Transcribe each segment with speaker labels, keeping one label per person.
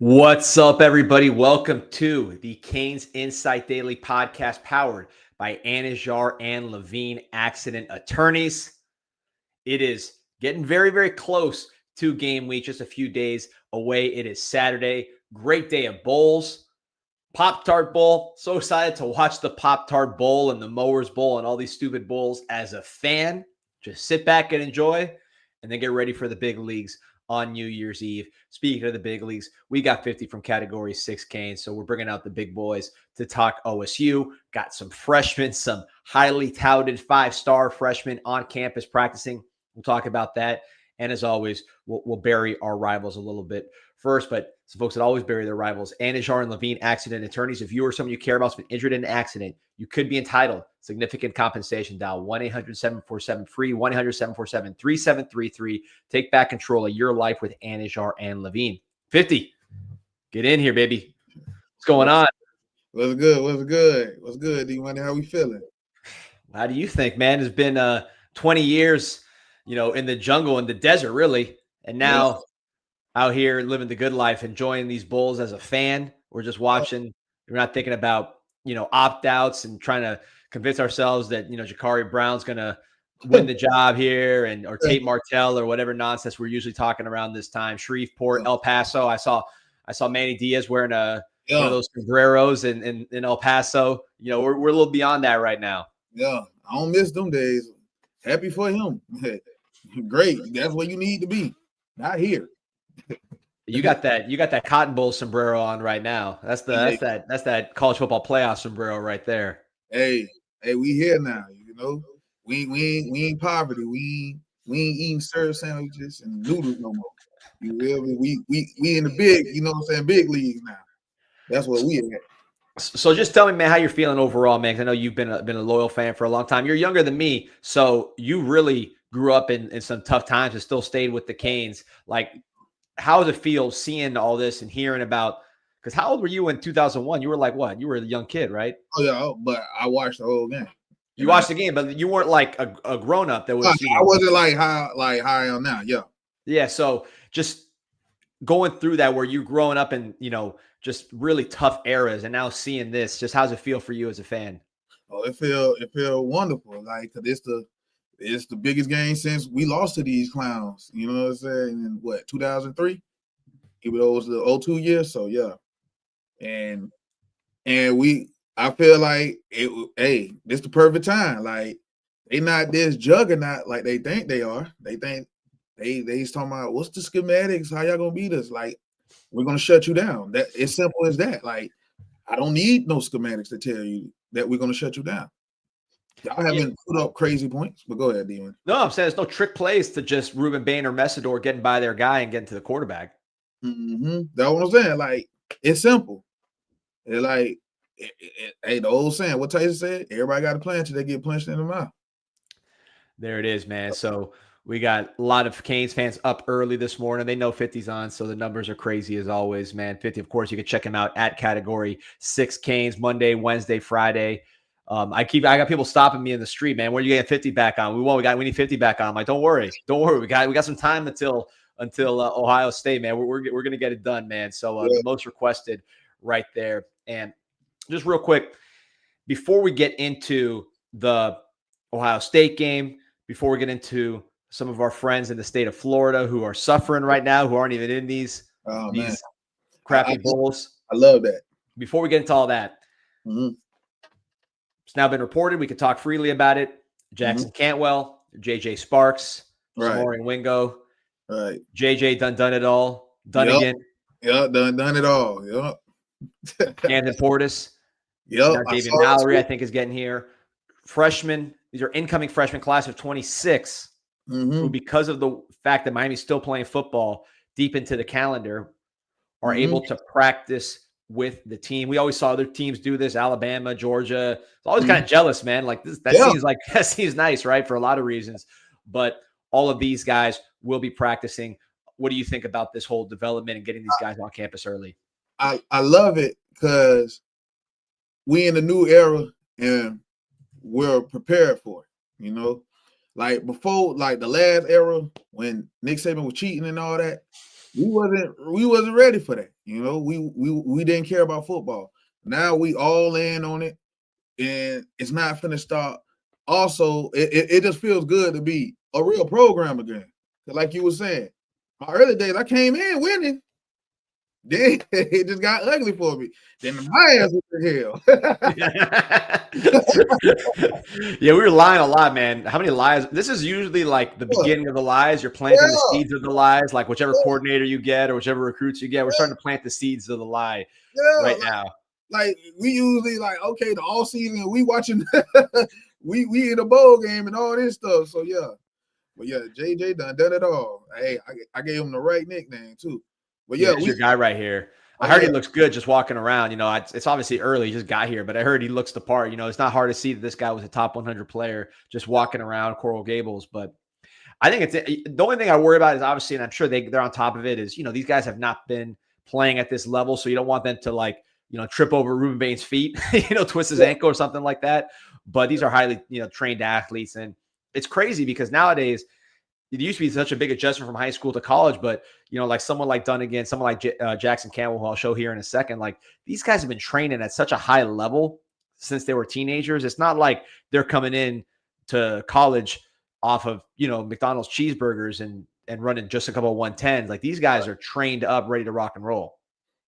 Speaker 1: What's up, everybody? Welcome to the CanesInSight Daily Podcast powered by Anajar and Levine Accident Attorneys. It is getting very, very close to game week, just a few days away. It is Saturday. Great day of bowls. Pop-Tart Bowl. So excited to watch the Pop-Tart Bowl and the Mowers Bowl and all these stupid bowls as a fan. Just sit back and enjoy and then get ready for the big leagues on New Year's Eve. Speaking of the big leagues, we got 50 from Category 6 Canes, so we're bringing out the big boys to talk OSU. Got some freshmen, some highly touted five-star freshmen on campus practicing. We'll talk about that. And as always, we'll bury our rivals a little bit first, but some folks that always bury their rivals, Anajar and Levine Accident Attorneys. If you or someone you care about has been injured in an accident, you could be entitled significant compensation. Dial 1-800-747-FREE, 1-800-747-3733. Take back control of your life with Anajar and Levine. 50, get in here, baby. What's going on?
Speaker 2: What's good? What's good? What's good, D-Money? How we feeling?
Speaker 1: How do you think, man? It's been 20 years, in the jungle, in the desert, really. And now out here living the good life, enjoying these Bulls as a fan. We're just watching. We're not thinking about, opt-outs and trying to convince ourselves that, Ja'Carri Brown's going to win the job here or Tate Martell or whatever nonsense we're usually talking around this time. Shreveport, El Paso. I saw Manny Diaz wearing one of those sombreros in El Paso. We're a little beyond that right now.
Speaker 2: Yeah, I don't miss them days. Happy for him. Great. That's where you need to be. Not here.
Speaker 1: You got that Cotton Bowl sombrero on right now. That's that college football playoff sombrero right there.
Speaker 2: Hey, we here now. We ain't poverty. We ain't eating syrup sandwiches and noodles no more. You will be. We in the big, big leagues now. That's what we at.
Speaker 1: So just tell me, man, how you're feeling overall, man. 'Cause I know you've been a loyal fan for a long time. You're younger than me, so you really grew up in some tough times and still stayed with the Canes. Like, how does it feel seeing all this and hearing about? Because how old were you in 2001? You were like what? You were a young kid, right?
Speaker 2: Oh yeah, but I watched the whole game.
Speaker 1: You watched the game, but you weren't like a grown up that was.
Speaker 2: I wasn't like high on now. Yeah.
Speaker 1: Yeah. So just going through that, where you're growing up in just really tough eras, and now seeing this, just how's it feel for you as a fan?
Speaker 2: Oh, it feel wonderful. Like, 'cause it's the biggest game since we lost to these clowns. You know what I'm saying? In 2003? Even though it was the 02 year. So yeah. And I feel like this the perfect time. Like, they not this juggernaut like they think they are. They think they's talking about what's the schematics, how y'all gonna beat us? Like, we're gonna shut you down. That it's simple as that. Like, I don't need no schematics to tell you that we're gonna shut you down. Y'all haven't put up crazy points, but go ahead, D-Man.
Speaker 1: No, I'm saying there's no trick plays to just Ruben Bain or Messidor getting by their guy and getting to the quarterback.
Speaker 2: That's what I'm saying. Like, it's simple. It's like, hey, the old saying, what Tyson said, everybody got a plan till they get punched in the mouth.
Speaker 1: There it is, man. So we got a lot of Canes fans up early this morning. They know 50's on, so the numbers are crazy as always, man. 50, of course, you can check him out at Category 6 Canes, Monday, Wednesday, Friday. I got people stopping me in the street, man. When are you getting 50 back on? We need 50 back on. I'm like, don't worry. We got some time until Ohio State, man. We're gonna get it done, man. So the most requested right there. And just real quick, before we get into the Ohio State game, before we get into some of our friends in the state of Florida who are suffering right now, who aren't even in these crappy bowls.
Speaker 2: I love that.
Speaker 1: Before we get into all that, it's now been reported. We can talk freely about it. Jackson Cantwell, JJ Sparks, Maureen Wingo.
Speaker 2: Right.
Speaker 1: JJ done it all. Again.
Speaker 2: Yeah, done it all. Yep.
Speaker 1: Camden Portis.
Speaker 2: Yep.
Speaker 1: Now David Mallory, I think, is getting here. Freshmen. These are incoming freshmen, class of 26, who, because of the fact that Miami's still playing football deep into the calendar, are able to practice with the team. We always saw other teams do this, Alabama, Georgia. It's always kind of jealous, man. Like this, that seems nice, right? For a lot of reasons. But all of these guys will be practicing. What do you think about this whole development and getting these guys on campus early?
Speaker 2: I love it because we in a new era and we're prepared for it. Like before, like the last era when Nick Saban was cheating and all that, we wasn't ready for that. You know, we didn't care about football. Now we all in on it, and it's not finna stop. Also, it just feels good to be a real program again. Like you were saying, my early days, I came in winning. Then it just got ugly for me. Then my ass was
Speaker 1: Yeah, we were lying a lot, man. How many lies? This is usually like the beginning of the lies. You're planting the
Speaker 2: Yeah,
Speaker 1: seeds of the lies, like whichever coordinator you get or whichever recruits you get. We're starting to plant the seeds of the lie
Speaker 2: yeah.
Speaker 1: right now.
Speaker 2: Like we usually like, okay, the all season we watching we in a bowl game and all this stuff. So yeah. But yeah, JJ done it all. Hey, I gave him the right nickname too. But
Speaker 1: Yeah,
Speaker 2: yeah,
Speaker 1: that's your guy right here. I
Speaker 2: oh,
Speaker 1: heard
Speaker 2: yeah.
Speaker 1: he looks good just walking around. You know, it's obviously early. He just got here, but I heard he looks the part. You know, it's not hard to see that this guy was a top 100 player just walking around Coral Gables. But I think it's the only thing I worry about is obviously, and I'm sure they're on top of it, is, you know, these guys have not been playing at this level. So you don't want them to, like, you know, trip over Ruben Bain's feet, you know, twist his ankle or something like that. But these are highly, you know, trained athletes. And it's crazy because nowadays, it used to be such a big adjustment from high school to college, but, you know, like someone like Dunnigan, someone like Jackson Campbell, who I'll show here in a second, like these guys have been training at such a high level since they were teenagers. It's not like they're coming in to college off of, you know, McDonald's cheeseburgers and running just a couple of 110s. Like these guys are trained up, ready to rock and roll.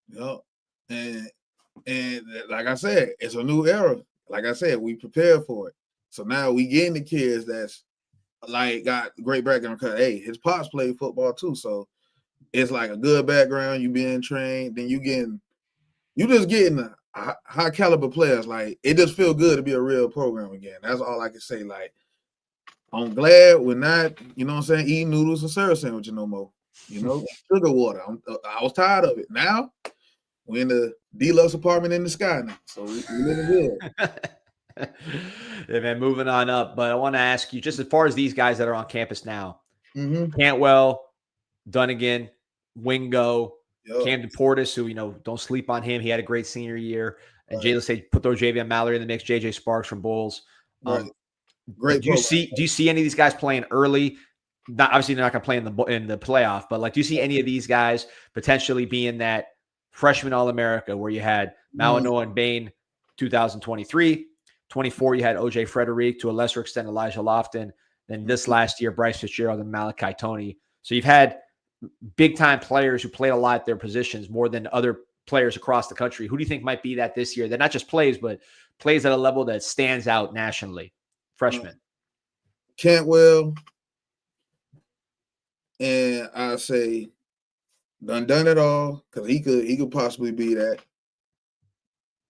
Speaker 2: Yep. And like I said, it's a new era. Like I said, we prepared for it. So now we getting the kids that's like got great background because hey, his pops played football too. So it's like a good background. You being trained, then you just getting high caliber players. Like it just feel good to be a real program again. That's all I can say. Like I'm glad we're not, you know what I'm saying, eating noodles and syrup sandwiches no more. You know, sugar water. I was tired of it. Now we're in the deluxe apartment in the sky now, so we living good.
Speaker 1: Yeah, man, moving on up. But I want to ask you, just as far as these guys that are on campus now,
Speaker 2: Mm-hmm.
Speaker 1: Cantwell, Dunnigan, Wingo,
Speaker 2: Yep.
Speaker 1: Camden Portis, who, you know, don't sleep on him. He had a great senior year. And
Speaker 2: Right.
Speaker 1: let's say put throw Javion Mallory in the mix, JJ Sparks from Bulls.
Speaker 2: Right.
Speaker 1: Like,
Speaker 2: Great program.
Speaker 1: do you see any of these guys playing early? Not, obviously, they're not going to play in the playoff, but like, do you see any of these guys potentially being that freshman All-America where you had Malinois and Bain 2023, 24, you had OJ Frederick, to a lesser extent Elijah Lofton, then this last year Bryce Fitzgerald and Malachi Toney. So you've had big time players who played a lot at their positions more than other players across the country. Who do you think might be that this year? That not just plays, but plays at a level that stands out nationally? Freshman.
Speaker 2: Cantwell, and I say done it all because he could possibly be that.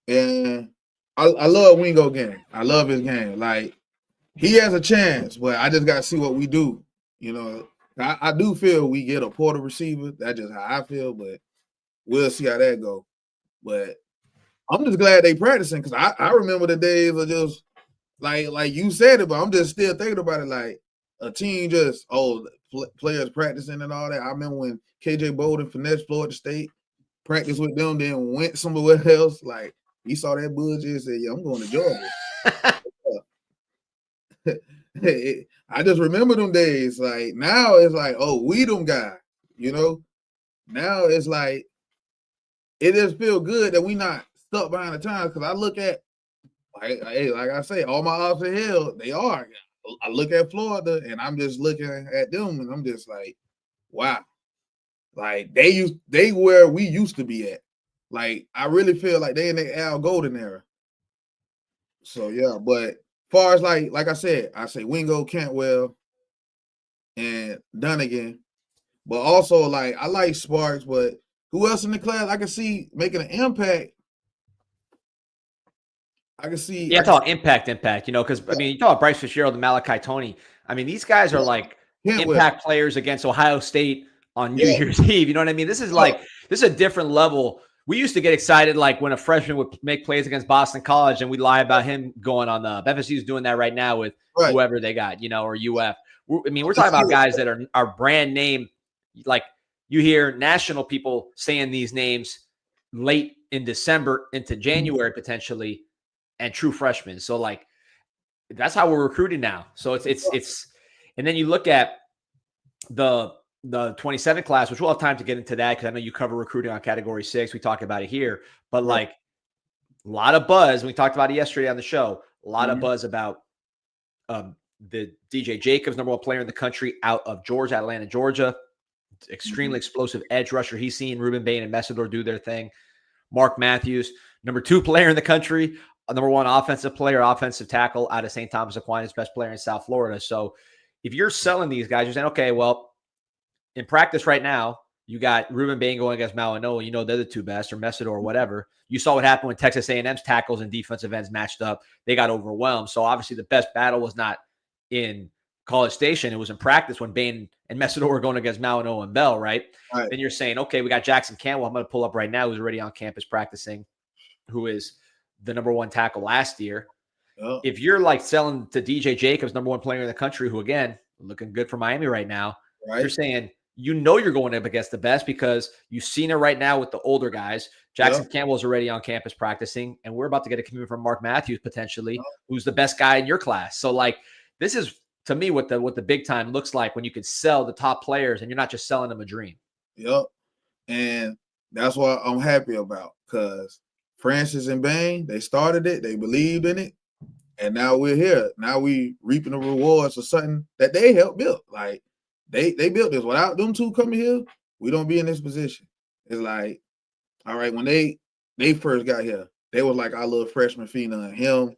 Speaker 2: And I love Wingo game. I love his game. Like he has a chance, but I just got to see what we do. You know, I do feel we get a portal receiver. That's just how I feel, but we'll see how that go. But I'm just glad they practicing because I remember the days of just like you said it, but I'm just still thinking about it. Like a team just players practicing and all that. I remember when KJ Bolden finessed Florida State, practiced with them, then went somewhere else. Like he saw that bullshit and said, "Yeah, I'm going to Georgia." I just remember them days. Like now it's like, oh, we them guy, you know. Now it's like it just feel good that we not stuck behind the times. Because I look at like I say, all my odds are hell, they are. I look at Florida and I'm just looking at them and I'm just like, wow. Like they where we used to be at. Like I really feel like they in the Al Golden era. So yeah, but far as like I said, I say Wingo, Cantwell, and Dunnigan. But also like I like Sparks, but who else in the class I can see making an impact? I can see.
Speaker 1: Yeah, I thought impact, you know, because I mean, you talk about Bryce Fitzgerald and Malachi Toney. I mean, these guys are like impact players against Ohio State on New Year's Eve. You know what I mean? This is a different level. We used to get excited like when a freshman would make plays against Boston College, and we'd lie about him going on the FSU is doing that right now with whoever they got, you know, or UF. I mean, we're talking about guys that are brand name. Like you hear national people saying these names late in December into January potentially. And true freshmen. So like that's how we're recruiting now. So it's and then you look at the the 27 class, which we'll have time to get into that because I know you cover recruiting on Category 6. We talk about it here, but like a lot of buzz. We talked about it yesterday on the show. A lot of buzz about the DJ Jacobs, number 1 player in the country out of Georgia, Atlanta, Georgia. Extremely explosive edge rusher. He's seen Ruben Bain and Messidor do their thing. Mark Matthews, number 2 player in the country, number 1 offensive player, offensive tackle out of St. Thomas Aquinas, best player in South Florida. So if you're selling these guys, you're saying, okay, well, in practice right now, you got Ruben Bain going against Malinoa. You know they're the 2 best, or Messidor or whatever. You saw what happened when Texas A&M's tackles and defensive ends matched up. They got overwhelmed. So obviously the best battle was not in College Station. It was in practice when Bain and Messidor were going against Malinoa and Bell, right? Then you're saying, okay, we got Jackson Campbell. I'm going to pull up right now, who's already on campus practicing, who is the number 1 tackle last year. If you're like selling to DJ Jacobs, number 1 player in the country, who again, looking good for Miami right now, you're saying, you're going up against the best because you've seen it right now with the older guys. Jackson Campbell is already on campus practicing, and we're about to get a commitment from Mark Matthews potentially, who's the best guy in your class. So like, this is to me what the big time looks like when you can sell the top players and you're not just selling them a dream.
Speaker 2: And that's what I'm happy about, because Francis and Bain, they started it, they believed in it, and now we're here. Now we reaping the rewards of something that they helped build. Like they built this. Without them 2 coming here, we don't be in this position. It's like, all right, when they first got here, they was like our little freshman phenom, him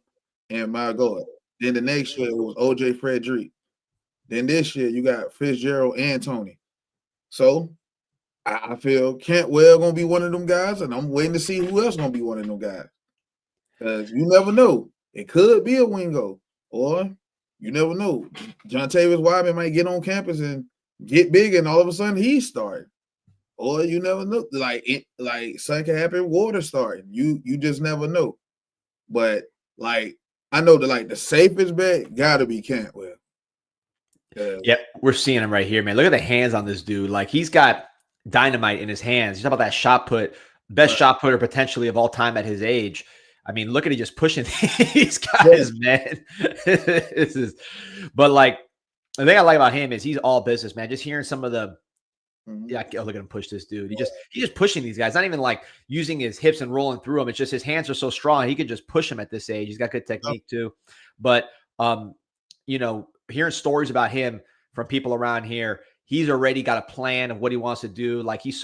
Speaker 2: and Margot. Then the next year it was OJ Frederick. Then this year you got Fitzgerald and Tony. So I feel Cantwell gonna be one of them guys, and I'm waiting to see who else gonna be one of them guys. Because you never know. It could be a Wingo, or you never know. John Tavis Wyman might get on campus and get big, and all of a sudden he's starting. Or you never know. Like something can happen, water starting. You just never know. But like, I know the safest bet gotta be Cantwell.
Speaker 1: Yep, we're seeing him right here, man. Look at the hands on this dude. Like, he's got dynamite in his hands. You talk about that shot put, best shot putter potentially of all time at his age. I mean, look at he just pushing these guys, man. But like, the thing I like about him is he's all business, man. Just hearing some of the look at him push this dude. He's just pushing these guys, not even like using his hips and rolling through them. It's just his hands are so strong. He could just push him at this age. He's got good technique too. But you know, hearing stories about him from people around here, he's already got a plan of what he wants to do. Like he's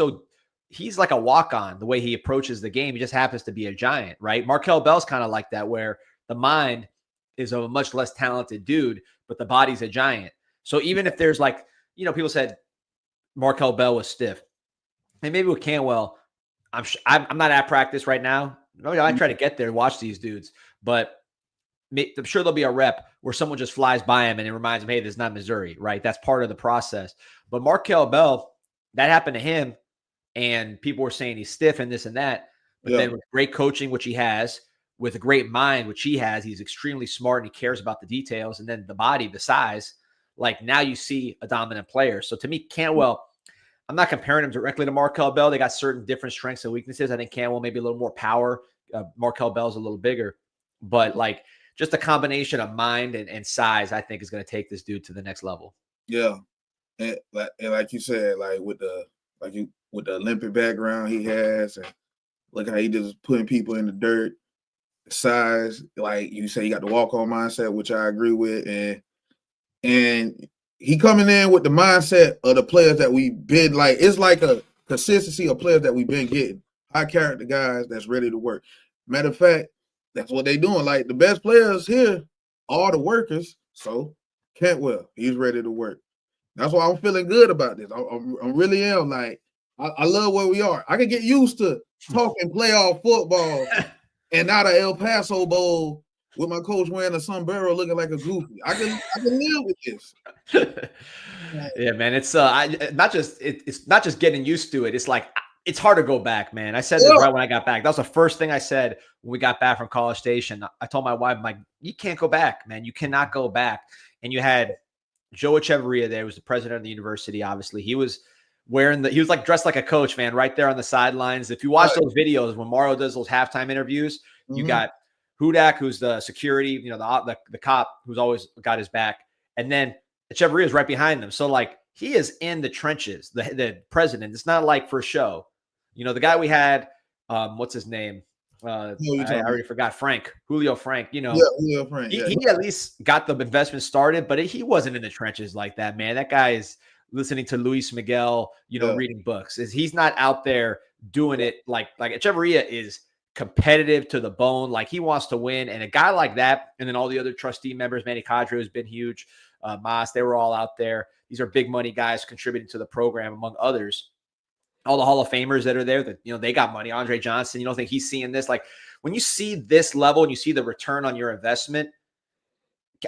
Speaker 1: like a walk-on the way he approaches the game. He just happens to be a giant, right? Markel Bell's kind of like that, where the mind is of a much less talented dude, but the body's a giant. So even if there's like, you know, people said Markel Bell was stiff, and maybe with Cantwell, I'm not at practice right now. I try to get there and watch these dudes, but I'm sure there'll be a rep where someone just flies by him and it reminds him, hey, this is not Missouri, right? That's part of the process. But Markel Bell, that happened to him, and people were saying he's stiff and this and that. But then with great coaching, which he has, with a great mind, which he has, he's extremely smart and he cares about the details. And then the body, the size, like now you see a dominant player. So to me, Cantwell, I'm not comparing him directly to Markel Bell. They got certain different strengths and weaknesses. I think Cantwell maybe a little more power. Markel Bell's a little bigger. But like just a combination of mind and size, I think is going to take this dude to the next level.
Speaker 2: Yeah. And like you said, like with the Olympic background he has, and look how he just putting people in the dirt, size, like you say, he got the walk-on mindset, which I agree with, and he coming in with the mindset of the players that we've been, like, it's like a consistency of players that we've been getting, high character guys that's ready to work. Matter of fact, that's what they doing. Like, the best players here are the workers. So Cantwell, he's ready to work. That's why I'm feeling good about this. I really am. Like, I love where we are. I can get used to talking playoff football and not a El Paso Bowl with my coach wearing a sombrero looking like a goofy. I can live with this.
Speaker 1: Yeah, man. It's it's not just getting used to it. It's like it's hard to go back, man. I said this right when I got back. That was the first thing I said when we got back from College Station. I told my wife, I'm like, you can't go back, man. You cannot go back. And you had Joe Echeverria there, was the president of the university. Obviously, he was wearing he was like dressed like a coach, man, right there on the sidelines. If you watch those videos when Mario does those halftime interviews, you got Hudak, who's the security, you know, the cop who's always got his back, and then Echeverria is right behind them. So like he is in the trenches, the president. It's not like for show. You know, the guy we had, what's his name? I already forgot. Julio Frank, you know,
Speaker 2: Julio Frank.
Speaker 1: He at least got the investment started, but he wasn't in the trenches like that, man. That guy is listening to Luis Miguel, you know, reading books. He's not out there doing it like Echeverria is competitive to the bone. Like he wants to win. And a guy like that, and then all the other trustee members, Manny Cadre has been huge. Mas, they were all out there. These are big money guys contributing to the program, among others. All the Hall of Famers that are there that, you know, they got money. Andre Johnson, you don't think he's seeing this? Like when you see this level and you see the return on your investment,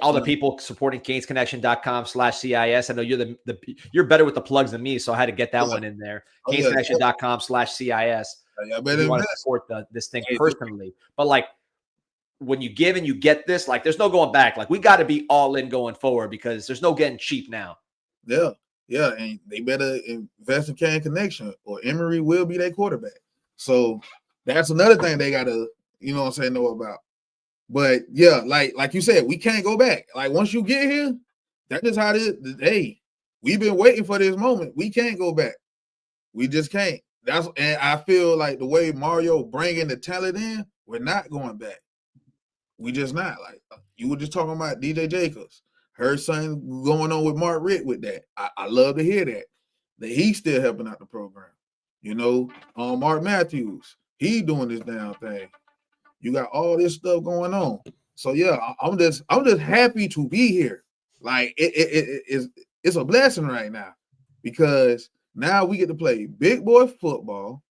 Speaker 1: all the people supporting CanesConnection.com/CIS. I know you're better with the plugs than me, so I had to get that one in there. CanesConnection.com/CIS. You want to support this thing personally. But like when you give and you get this, like there's no going back. Like we got to be all in going forward because there's no getting cheap now.
Speaker 2: Yeah. Yeah. And they better invest in Can Connection or Emory will be their quarterback. So that's another thing they got to, you know what I'm saying, know about. But yeah, like you said, we can't go back. Like once you get here, that is how it is. Hey, we've been waiting for this moment. We can't go back. We just can't. And I feel like the way Mario bringing the talent in, we're not going back. We just not. Like you were just talking about DJ Jacobs, her son going on with Mark Ritt with that. I love to hear that he's still helping out the program. You know, Mark Matthews, he doing this damn thing. You got all this stuff going on. So yeah, I'm just happy to be here. Like it's a blessing right now because now we get to play big boy football.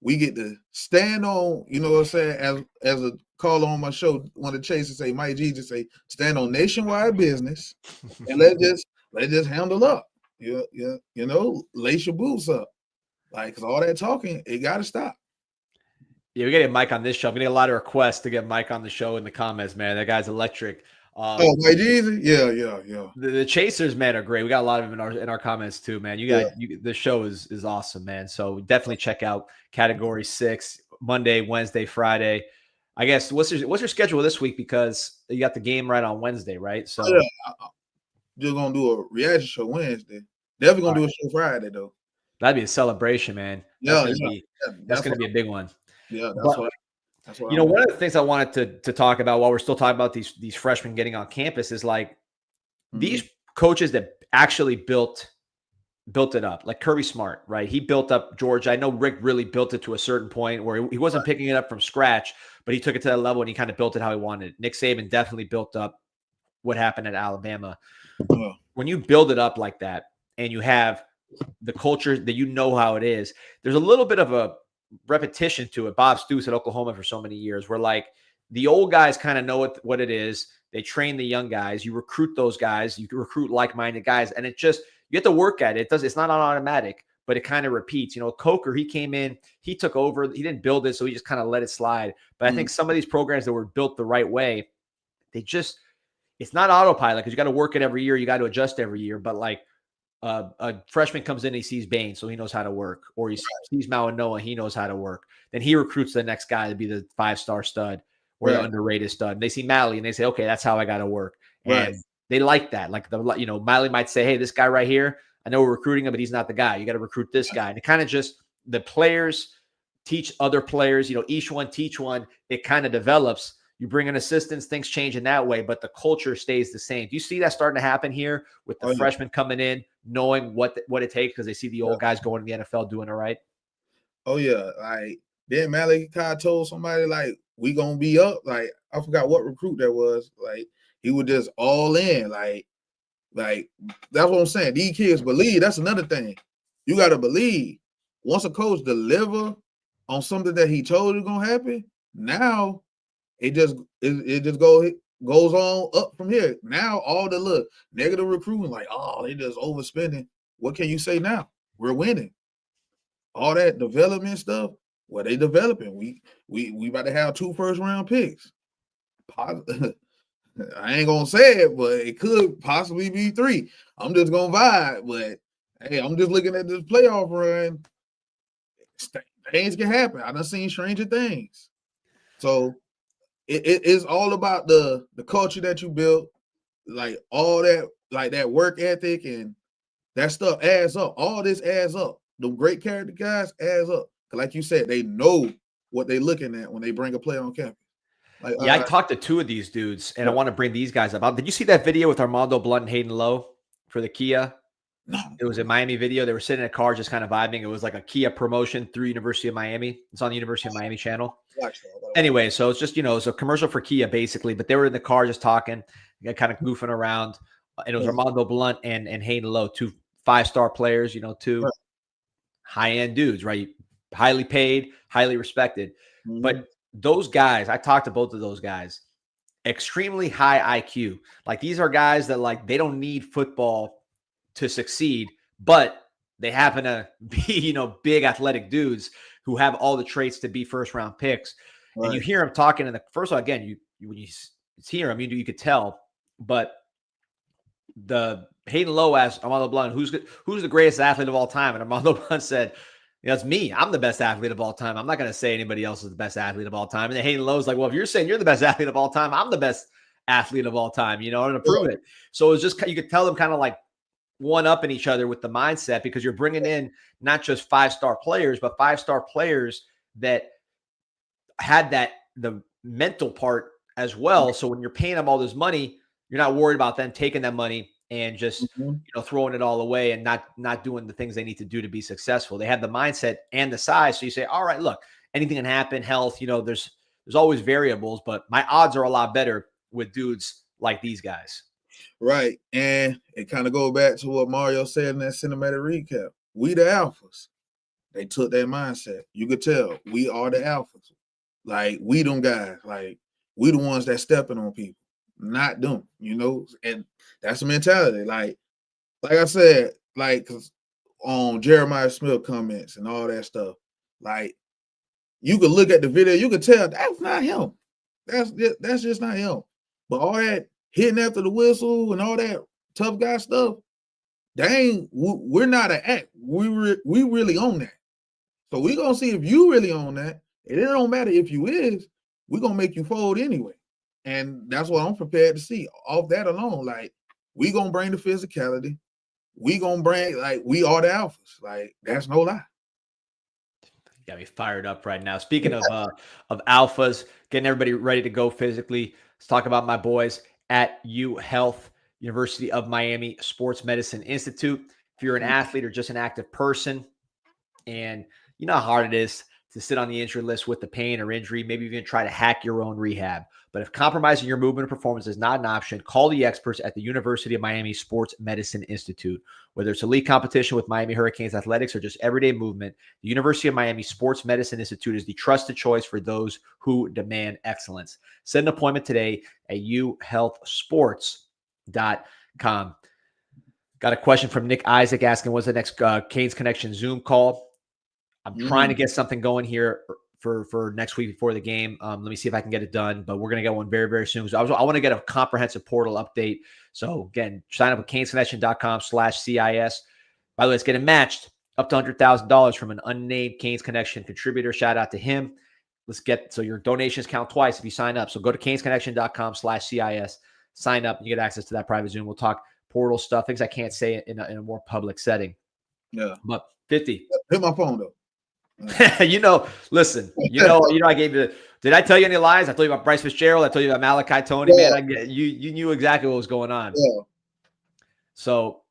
Speaker 2: We get to stand on, you know what I'm saying, as a caller on my show, one of the chasers say, Mike G just say, stand on nationwide business and let's just handle up. You know, lace your boots up. Like, cause all that talking, it gotta stop.
Speaker 1: Yeah, we get Mike on this show. I'm getting a lot of requests to get Mike on the show in the comments, man. That guy's electric.
Speaker 2: Mike Jeezy? Yeah.
Speaker 1: The chasers, man, are great. We got a lot of them in our comments too, man. The show is awesome, man. So definitely check out Category 6 Monday, Wednesday, Friday. I guess what's your schedule this week because you got the game right on Wednesday, right? So
Speaker 2: just gonna do a reaction show Wednesday. Definitely gonna do a show Friday though.
Speaker 1: That'd be a celebration, man. That's gonna be a big one.
Speaker 2: Yeah, that's what.
Speaker 1: You know, one of the things I wanted to talk about while we're still talking about these freshmen getting on campus is like these coaches that actually built it up, like Kirby Smart, right? He built up Georgia. I know Rick really built it to a certain point where he wasn't picking it up from scratch, but he took it to that level and he kind of built it how he wanted. Nick Saban definitely built up what happened at Alabama. When you build it up like that and you have the culture that you know how it is, there's a little bit of a repetition to it. Bob Stoops at Oklahoma for so many years where like the old guys kind of know what it is. They train the young guys. You recruit those guys. You can recruit like-minded guys. And it just, you have to work at it. It's not on automatic, but it kind of repeats. You know, Coker, he came in, he took over. He didn't build it, so he just kind of let it slide. But I think some of these programs that were built the right way, it's not autopilot because you got to work it every year. You got to adjust every year. But like, a freshman comes in, he sees Bain, so he knows how to work, or he sees Mawanoa, he knows how to work. Then he recruits the next guy to be the 5-star stud or the underrated stud. And they see Malley and they say, okay, that's how I got to work. And they like that. Like Malley might say, hey, this guy right here, I know we're recruiting him, but he's not the guy. You got to recruit this guy. And it kind of just the players teach other players. You know, each one teach one. It kind of develops. You bring in assistants, things change in that way, but the culture stays the same. Do you see that starting to happen here with the freshmen coming in, knowing what it takes because they see the old guys going to the NFL doing it right?
Speaker 2: Oh yeah, like then Malachi told somebody like we gonna be up. Like I forgot what recruit that was. Like he was just all in. Like that's what I'm saying. These kids believe. That's another thing. You gotta believe. Once a coach deliver on something that he told you gonna happen, now it just goes on up from here. Now all the negative recruiting, like, oh, they just overspending. What can you say now? We're winning. All that development stuff, what they developing? We about to have 2 first-round picks. I ain't gonna say it, but it could possibly be 3. I'm just gonna vibe, but hey, I'm just looking at this playoff run. Things can happen. I done seen stranger things. So it's all about the culture that you built, like all that, like that work ethic and that stuff adds up. All this adds up. The great character guys adds up. Like you said, they know what they're looking at when they bring a player on campus. Like,
Speaker 1: Yeah, I talked to two of these dudes, and I want to bring these guys up. Did you see that video with Armando Blunt and Hayden Lowe for the Kia?
Speaker 2: No.
Speaker 1: It was a Miami video. They were sitting in a car just kind of vibing. It was like a Kia promotion through University of Miami. It's on the University of Miami channel. Anyway, so it's just, it's a commercial for Kia basically, but they were in the car just talking, kind of goofing around. And it was Armando Blunt and Hayden Lowe, two 5-star players, two high-end dudes, right? Highly paid, highly respected. Mm-hmm. But those guys, I talked to both of those guys, extremely high IQ. Like these are guys that like, they don't need football to succeed, but they happen to be, big athletic dudes who have all the traits to be first-round picks. Right. And you hear them talking in the first of all, again, when you hear them, you could tell. But the Hayden Lowe asked Armando Blunt, who's the greatest athlete of all time? And Armando Blunt said, it's me. I'm the best athlete of all time. I'm not going to say anybody else is the best athlete of all time. And then Hayden Lowe's like, well, if you're saying you're the best athlete of all time, I'm the best athlete of all time, I'm going to prove it. So it's just, you could tell them kind of like one-upping each other with the mindset, because you're bringing in not just 5-star players, but 5-star players that had the mental part as well. So when you're paying them all this money, you're not worried about them taking that money and just throwing it all away and not doing the things they need to do to be successful. They have the mindset and the size. So you say, all right, look, anything can happen. Health, there's always variables, but my odds are a lot better with dudes like these guys.
Speaker 2: Right. And it kind of goes back to what Mario said in that cinematic recap. We the alphas. They took that mindset. You could tell we are the alphas. Like we them guys. Like we the ones that stepping on people, not them, and that's the mentality. Like I said, like on Jeremiah Smith comments and all that stuff, like you could look at the video, you could tell that's not him. That's just not him. But all that hitting after the whistle and all that tough guy stuff, we're not an act. We really own that. So we're gonna see if you really own that. And it don't matter if you is, we're gonna make you fold anyway. And that's what I'm prepared to see. Off that alone, like we gonna bring the physicality. We gonna bring, like, we are the alphas. Like that's no lie.
Speaker 1: Got me fired up right now. Speaking of alphas, getting everybody ready to go physically. Let's talk about my boys at U Health, University of Miami Sports Medicine Institute. If you're an athlete or just an active person, and you know how hard it is to sit on the injury list with the pain or injury, maybe even try to hack your own rehab. But if compromising your movement and performance is not an option, call the experts at the University of Miami Sports Medicine Institute. Whether it's elite competition with Miami Hurricanes athletics or just everyday movement, the University of Miami Sports Medicine Institute is the trusted choice for those who demand excellence. Set an appointment today at uhealthsports.com. Got a question from Nick Isaac asking, what's the next Canes Connection Zoom call? I'm trying to get something going here for next week before the game. Let me see if I can get it done, but we're going to get one very, very soon. So I want to get a comprehensive portal update. So again, sign up at CanesConnection.com/CIS. By the way, it's getting matched up to $100,000 from an unnamed Canes Connection contributor. Shout out to him. So your donations count twice if you sign up. So go to CanesConnection.com/CIS, sign up, and you get access to that private Zoom. We'll talk portal stuff, things I can't say in a more public setting.
Speaker 2: Yeah.
Speaker 1: But 50.
Speaker 2: Hit my phone though.
Speaker 1: Listen, I gave you did I tell you any lies? I told you about Bryce Fitzgerald. I told you about Malachi Tony, man. You knew exactly what was going on.
Speaker 2: Yeah.
Speaker 1: So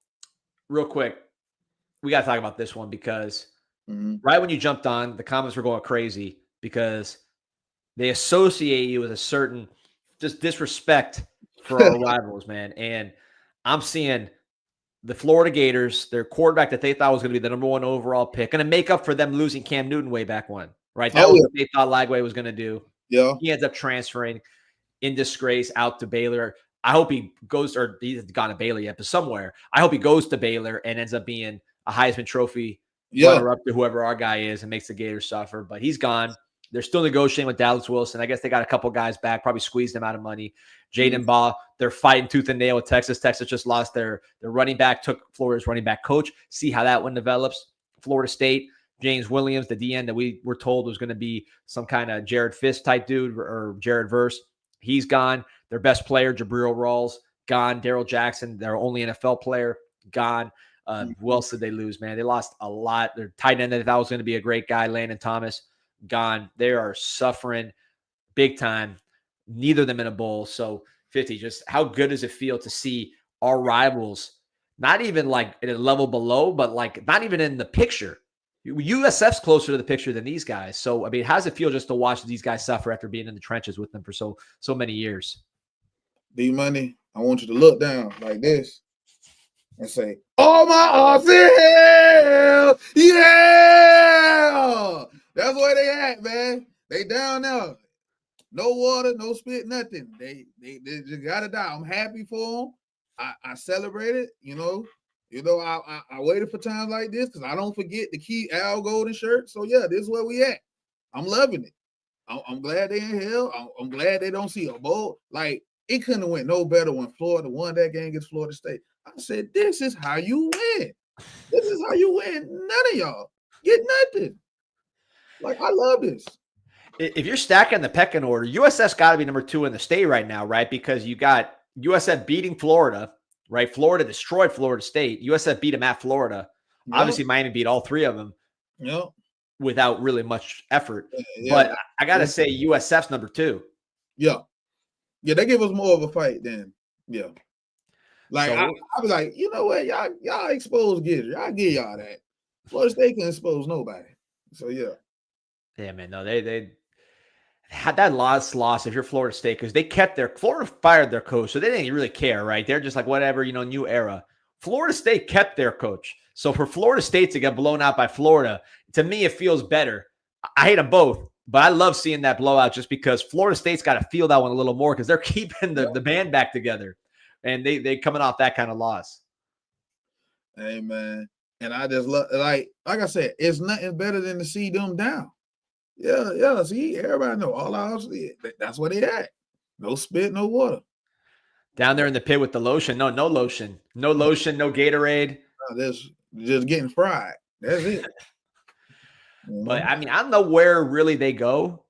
Speaker 1: real quick, we got to talk about this one because right when you jumped on, the comments were going crazy because they associate you with a certain just disrespect for our rivals, man. And I'm seeing the Florida Gators, their quarterback that they thought was going to be the number 1 overall pick, going to make up for them losing Cam Newton way back when, right? That was what they thought Lagway was going to do.
Speaker 2: Yeah.
Speaker 1: He ends up transferring in disgrace out to Baylor. I hope he goes, or he's gone to Baylor yet, but somewhere. I hope he goes to Baylor and ends up being a Heisman Trophy runner up to whoever our guy is and makes the Gators suffer. But he's gone. They're still negotiating with Dallas Wilson. I guess they got a couple guys back, probably squeezed them out of money. Jaden Baugh, they're fighting tooth and nail with Texas. Texas just lost their running back, took Florida's running back coach. See how that one develops. Florida State, James Williams, the DN that we were told was going to be some kind of Jared Fisk type dude or Jared Verse. He's gone. Their best player, Jabril Rawls, gone. Daryl Jackson, their only NFL player, gone. Who else did they lose, man? They lost a lot. Their tight end that I thought was going to be a great guy, Landon Thomas, gone. They are suffering big time. Neither of them in a bowl. So 50, just how good does it feel to see our rivals, not even like at a level below, but like not even in the picture. USF's closer to the picture than these guys. So, I mean, how does it feel just to watch these guys suffer after being in the trenches with them for so many years?
Speaker 2: D-Money, I want you to look down like this and say, "Oh, my arms in hell! Yeah!" That's where they at, man. They down there. No water, no spit, nothing. They just gotta die. I'm happy for them. I celebrate it, I waited for times like this because I don't forget to keep Al Golden shirt. So yeah, this is where we at. I'm loving it. I'm glad they in hell. I'm glad they don't see a bowl. Like, it couldn't have went no better when Florida won that game against Florida State. I said, this is how you win. This is how you win. None of y'all get nothing. Like, I love this.
Speaker 1: If you're stacking the pecking order, USF's got to be number 2 in the state right now, right? Because you got USF beating Florida, right? Florida destroyed Florida State. USF beat them at Florida. Yep. Obviously, Miami beat all 3 of them without really much effort. Yeah. But I got to say USF's number 2.
Speaker 2: Yeah. Yeah, they give us more of a fight than, Like, so, I was like, you know what? Y'all expose Gizzard. I'll give y'all that. Florida State can expose nobody. So, yeah.
Speaker 1: Yeah, man. No, they had that loss if you're Florida State, because they kept Florida fired their coach, so they didn't really care, right? They're just like, whatever, new era. Florida State kept their coach. So for Florida State to get blown out by Florida, to me, it feels better. I hate them both, but I love seeing that blowout just because Florida State's got to feel that one a little more because they're keeping the band back together, and they coming off that kind of loss.
Speaker 2: Hey, man. And I just love, like I said, it's nothing better than to see them down. Yeah. See, everybody know all ours. That's where they at. No spit, no water.
Speaker 1: Down there in the pit with the lotion. No lotion. No lotion, no Gatorade.
Speaker 2: That's just getting fried. That's it.
Speaker 1: But I mean, I don't know where really they go.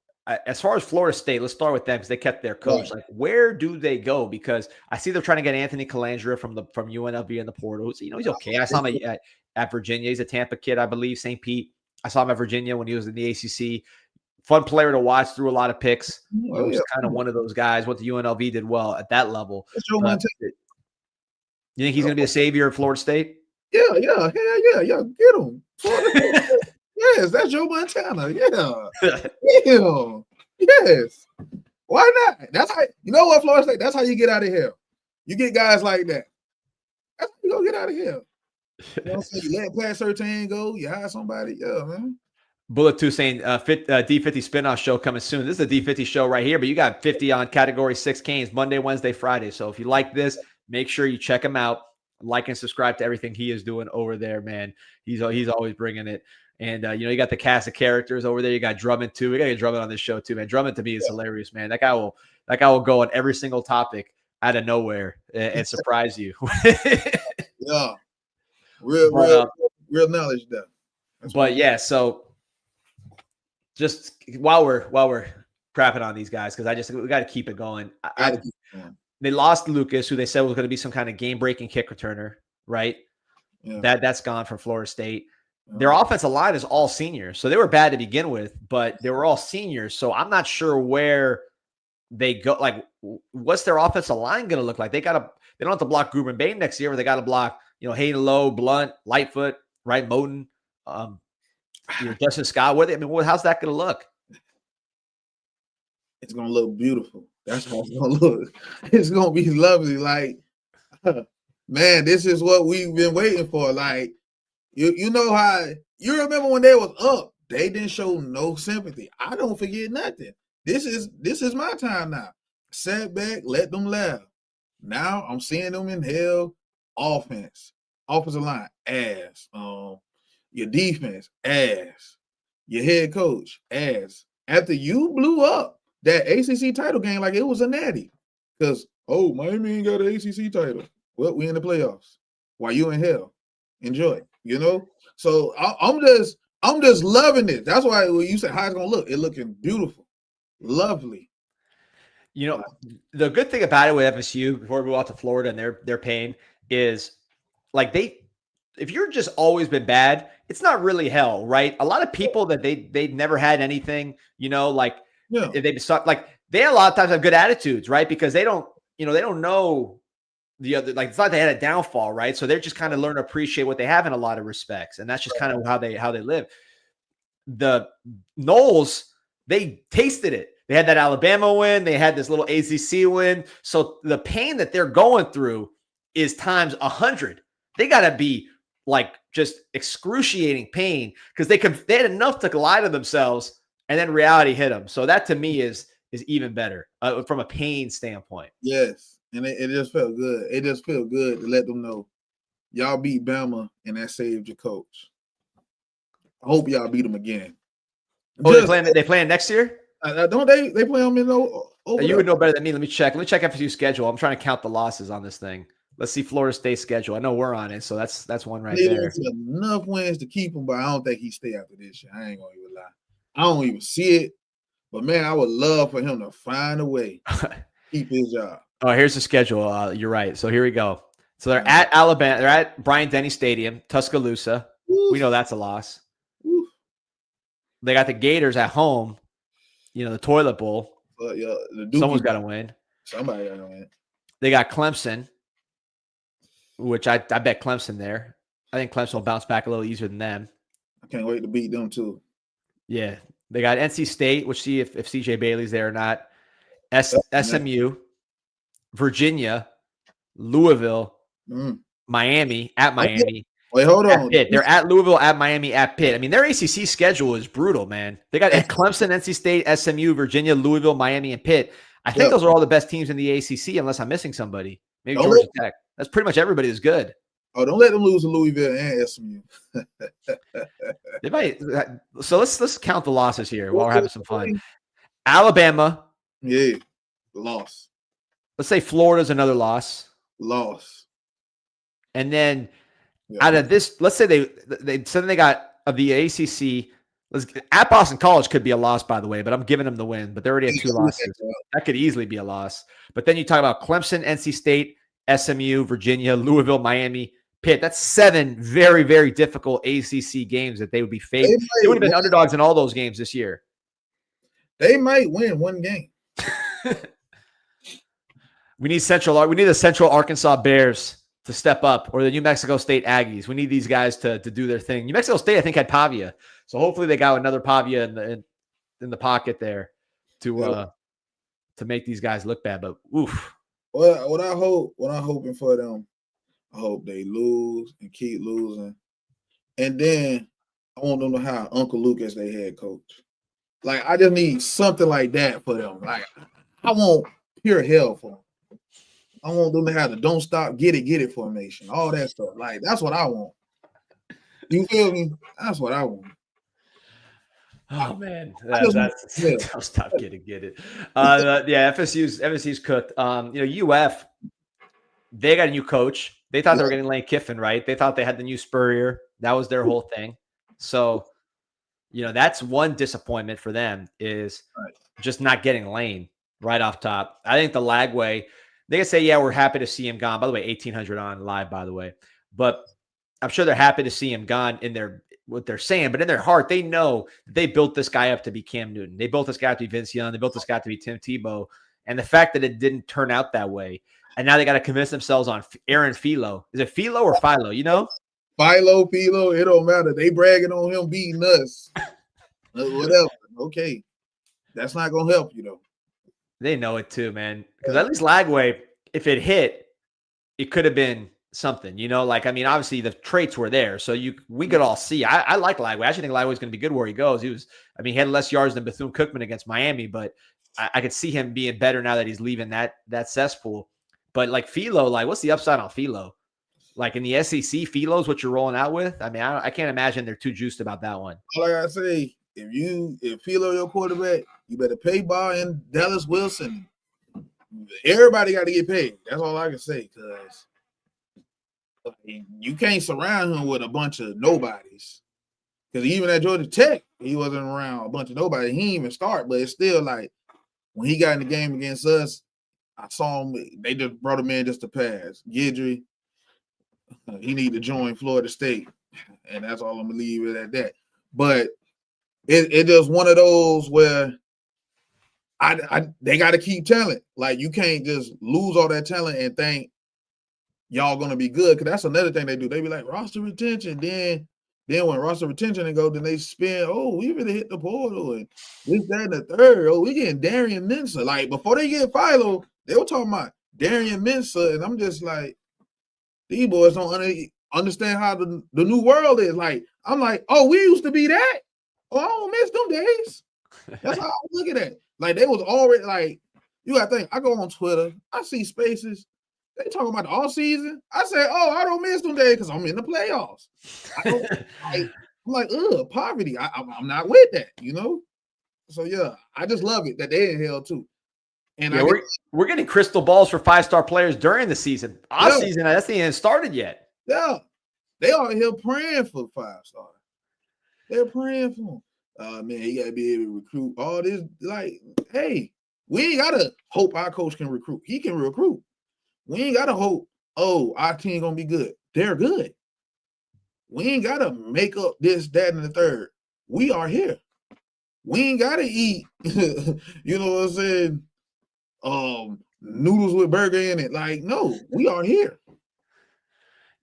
Speaker 1: As far as Florida State, let's start with them because they kept their coach. Right. Like, where do they go? Because I see they're trying to get Anthony Calandra from UNLV in the portal. So, he's okay. I saw him at Virginia. He's a Tampa kid, I believe, St. Pete. I saw him at Virginia when he was in the ACC. Fun player to watch, threw a lot of picks. He was kind of one of those guys. Went to UNLV, did well at that level. You think he's going to be a savior of Florida State?
Speaker 2: Yeah. Hell yeah. Get him. Yes, that's Joe Montana. Yeah. Yes. Why not? That's how, what, Florida State? That's how you get out of here. You get guys like that. That's how you go get out of here. You let Pat Surtain go. You hire somebody. Yeah, man.
Speaker 1: Bullet 2 saying D50 spinoff show coming soon. This is a D50 show right here, but you got 50 on Category 6 Canes Monday, Wednesday, Friday. So if you like this, make sure you check him out. Like and subscribe to everything he is doing over there, man. He's always bringing it. And, you got the cast of characters over there. You got Drummond, too. We got to get Drummond on this show, too, man. Drummond, to me, is hilarious, man. That guy will go on every single topic out of nowhere and surprise you.
Speaker 2: Yeah. Real knowledge there.
Speaker 1: But, yeah, so just while we're crapping on these guys, because we got to keep it going. They lost Lucas, who they said was going to be some kind of game-breaking kick returner, right? Yeah. That's gone from Florida State. Their offensive line is all seniors, so they were bad to begin with, but they were all seniors. So I'm not sure where they go. Like, what's their offensive line going to look like? They don't have to block Gruber and Bain next year, but they got to block, Hayden Lowe, Blunt, Lightfoot, right? Moten, Justin Scott. How's that going to look?
Speaker 2: It's going to look beautiful. That's how it's going to look. It's going to be lovely. Like, man, this is what we've been waiting for. Like, you know how you remember when they was up, they didn't show no sympathy. I don't forget nothing. This is my time now. Sat back, let them laugh. Now I'm seeing them in hell. Offensive line, ass. Your defense, ass. Your head coach, ass. After you blew up that ACC title game like it was a natty, because Miami ain't got an ACC title. Well, we in the playoffs. While you in hell, enjoy. So I'm just loving it. That's why when you said how it's gonna look, it's looking beautiful, lovely.
Speaker 1: The good thing about it with FSU before we go out to Florida and they're paying is like if you're just always been bad, it's not really hell, right? A lot of people that they never had anything, like
Speaker 2: Yeah.
Speaker 1: they like they a lot of times have good attitudes, right? Because they don't know the other, like it's not they had a downfall, right? So they're just kind of learn to appreciate what they have in a lot of respects, and that's just kind of how they live. The Knowles, they tasted it. They had that Alabama win. They had this little ACC win. So the pain that they're going through is times 100. They got to be like just excruciating pain because they had enough to lie to themselves, and then reality hit them. So that to me is even better from a pain standpoint.
Speaker 2: Yes, and it just felt good. It just felt good to let them know y'all beat Bama, and that saved your coach. I hope y'all beat them again.
Speaker 1: Oh, they playing next year?
Speaker 2: Don't they play them in
Speaker 1: You would know better than me. Let me check FSU schedule. I'm trying to count the losses on this thing. Let's see Florida State schedule. I know we're on it, so that's one right there.
Speaker 2: Enough wins to keep him, but I don't think he stay after this year. I ain't gonna even lie. I don't even see it, but man, I would love for him to find a way keep his job.
Speaker 1: Oh, here's the schedule. You're right. So here we go. So they're at Alabama. They're at Bryant-Denny Stadium, Tuscaloosa. Oof. We know that's a loss. Oof. They got the Gators at home. The toilet bowl. Someone's got to win.
Speaker 2: Somebody got to win.
Speaker 1: They got Clemson, which I bet Clemson there. I think Clemson will bounce back a little easier than them.
Speaker 2: I can't wait to beat them too.
Speaker 1: Yeah. They got NC State. We'll see if CJ Bailey's there or not. SMU, Virginia, Louisville, Miami, at Miami.
Speaker 2: Wait, hold on.
Speaker 1: Pitt. They're at Louisville, at Miami, at Pitt. I mean, their ACC schedule is brutal, man. They got Clemson, NC State, SMU, Virginia, Louisville, Miami, and Pitt. I think those are all the best teams in the ACC, unless I'm missing somebody. Maybe Georgia Tech. That's pretty much everybody is good.
Speaker 2: Oh, don't let them lose to Louisville and SMU.
Speaker 1: They might. So let's count the losses here while we're having some fun. Alabama.
Speaker 2: Yeah, loss.
Speaker 1: Let's say Florida's another loss.
Speaker 2: Loss.
Speaker 1: And then out of this, let's say they got of the ACC. At Boston College could be a loss, by the way, but I'm giving them the win. But they already had 2 losses. That could easily be a loss. But then you talk about Clemson, NC State, SMU, Virginia, Louisville, Miami, Pitt. That's 7 very, very difficult ACC games that they would be facing. They would have been underdogs in all those games this year.
Speaker 2: They might win one game.
Speaker 1: We need the Central Arkansas Bears to step up, or the New Mexico State Aggies. We need these guys to do their thing. New Mexico State, I think, had Pavia, so hopefully they got another Pavia in the pocket there to make these guys look bad. But oof.
Speaker 2: Well, what I'm hoping for them, I hope they lose and keep losing, and then I want them to hire Uncle Luke as their head coach. Like, I just need something like that for them. Like, I want pure hell for them. I want them to have the don't stop, get it formation, all that stuff. Like, that's what I want. You feel me? That's what I want.
Speaker 1: Oh man, don't stop, get it. Yeah, FSU's cooked. UF, they got a new coach. They thought they were getting Lane Kiffin, right? They thought they had the new Spurrier. That was their whole thing. So, that's one disappointment for them is just not getting Lane right off top. I think the Lagway, they can say, yeah, we're happy to see him gone. By the way, 1800 on live, by the way. But I'm sure they're happy to see him gone in what they're saying. But in their heart, they know they built this guy up to be Cam Newton. They built this guy up to be Vince Young. They built this guy up to be Tim Tebow. And the fact that it didn't turn out that way, and now they got to convince themselves on Aaron Philo. Is it Philo or Philo?
Speaker 2: Philo, it don't matter. They bragging on him beating us. Whatever. Okay. That's not going to help you, though.
Speaker 1: They know it too, man. Because at least Lagway, if it hit, it could have been something, obviously the traits were there. So we could all see. I like Lagway. I actually think Lagway's going to be good where he goes. He had less yards than Bethune-Cookman against Miami, but I could see him being better now that he's leaving that cesspool. But like Philo, what's the upside on Philo? Like in the SEC, Philo's what you're rolling out with? I mean, I can't imagine they're too juiced about that one.
Speaker 2: Like I say, if Philo your quarterback, you better pay Bar and Dallas Wilson. Everybody got to get paid. That's all I can say, because you can't surround him with a bunch of nobodies. Because even at Georgia Tech, he wasn't around a bunch of nobody. He didn't even start, but it's still like when he got in the game against us, I saw him. They just brought him in just to pass. Guidry, He need to join Florida State, and that's all I'm gonna leave it at that. But it just one of those where they got to keep talent. Like you can't just lose all that talent and think y'all gonna be good. Because that's another thing they do. They be like roster retention. Then when roster retention and go, then they spin. Oh, we really hit the portal and this, that, and the third. Oh, we getting Darian Mensah. Like before they get Philo, they were talking about Darian Mensah, and I'm just like, these boys don't understand how the new world is. Like I'm like, oh, we used to be that. Oh, I don't miss them days. That's how I look at it. Like they was already like, you gotta think. I go on Twitter, I see spaces. They talking about the all season. I say, oh, I don't miss them days because I'm in the playoffs. I'm like, poverty. I'm not with that, you know. So yeah, I just love it that they in hell too. And
Speaker 1: yeah, we're getting crystal balls for 5-star players during the season. Our season, that's the end started yet.
Speaker 2: Yeah, they are here praying for 5-star. They're praying for them. Man, you gotta be able to recruit all this. Like, hey, we ain't gotta hope our coach can recruit. He can recruit. We ain't gotta hope, oh, our team gonna be good. They're good. We ain't gotta make up this, that, and the third. We are here. We ain't gotta eat, you know what I'm saying? Noodles with burger in it. Like, no, we are here.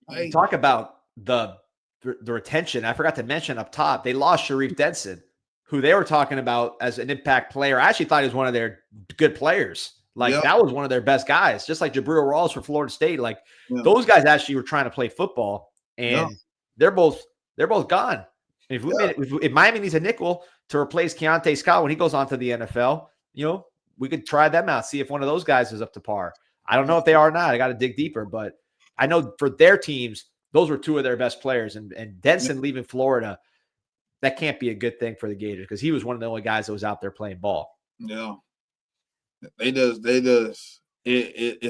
Speaker 1: Like, talk about the retention. I forgot to mention up top, they lost Sharif Denson, who they were talking about as an impact player. I actually thought he was one of their good players. Like that was one of their best guys, just like Jabril Rawls for Florida State. Like those guys actually were trying to play football, and they're both gone. If Miami needs a nickel to replace Keontae Scott when he goes on to the NFL, you know, we could try them out, see if one of those guys is up to par. I don't know if they are or not. I got to dig deeper, but I know for their teams, those were two of their best players. And Denson leaving Florida, that can't be a good thing for the Gators because he was one of the only guys that was out there playing ball.
Speaker 2: Yeah. It's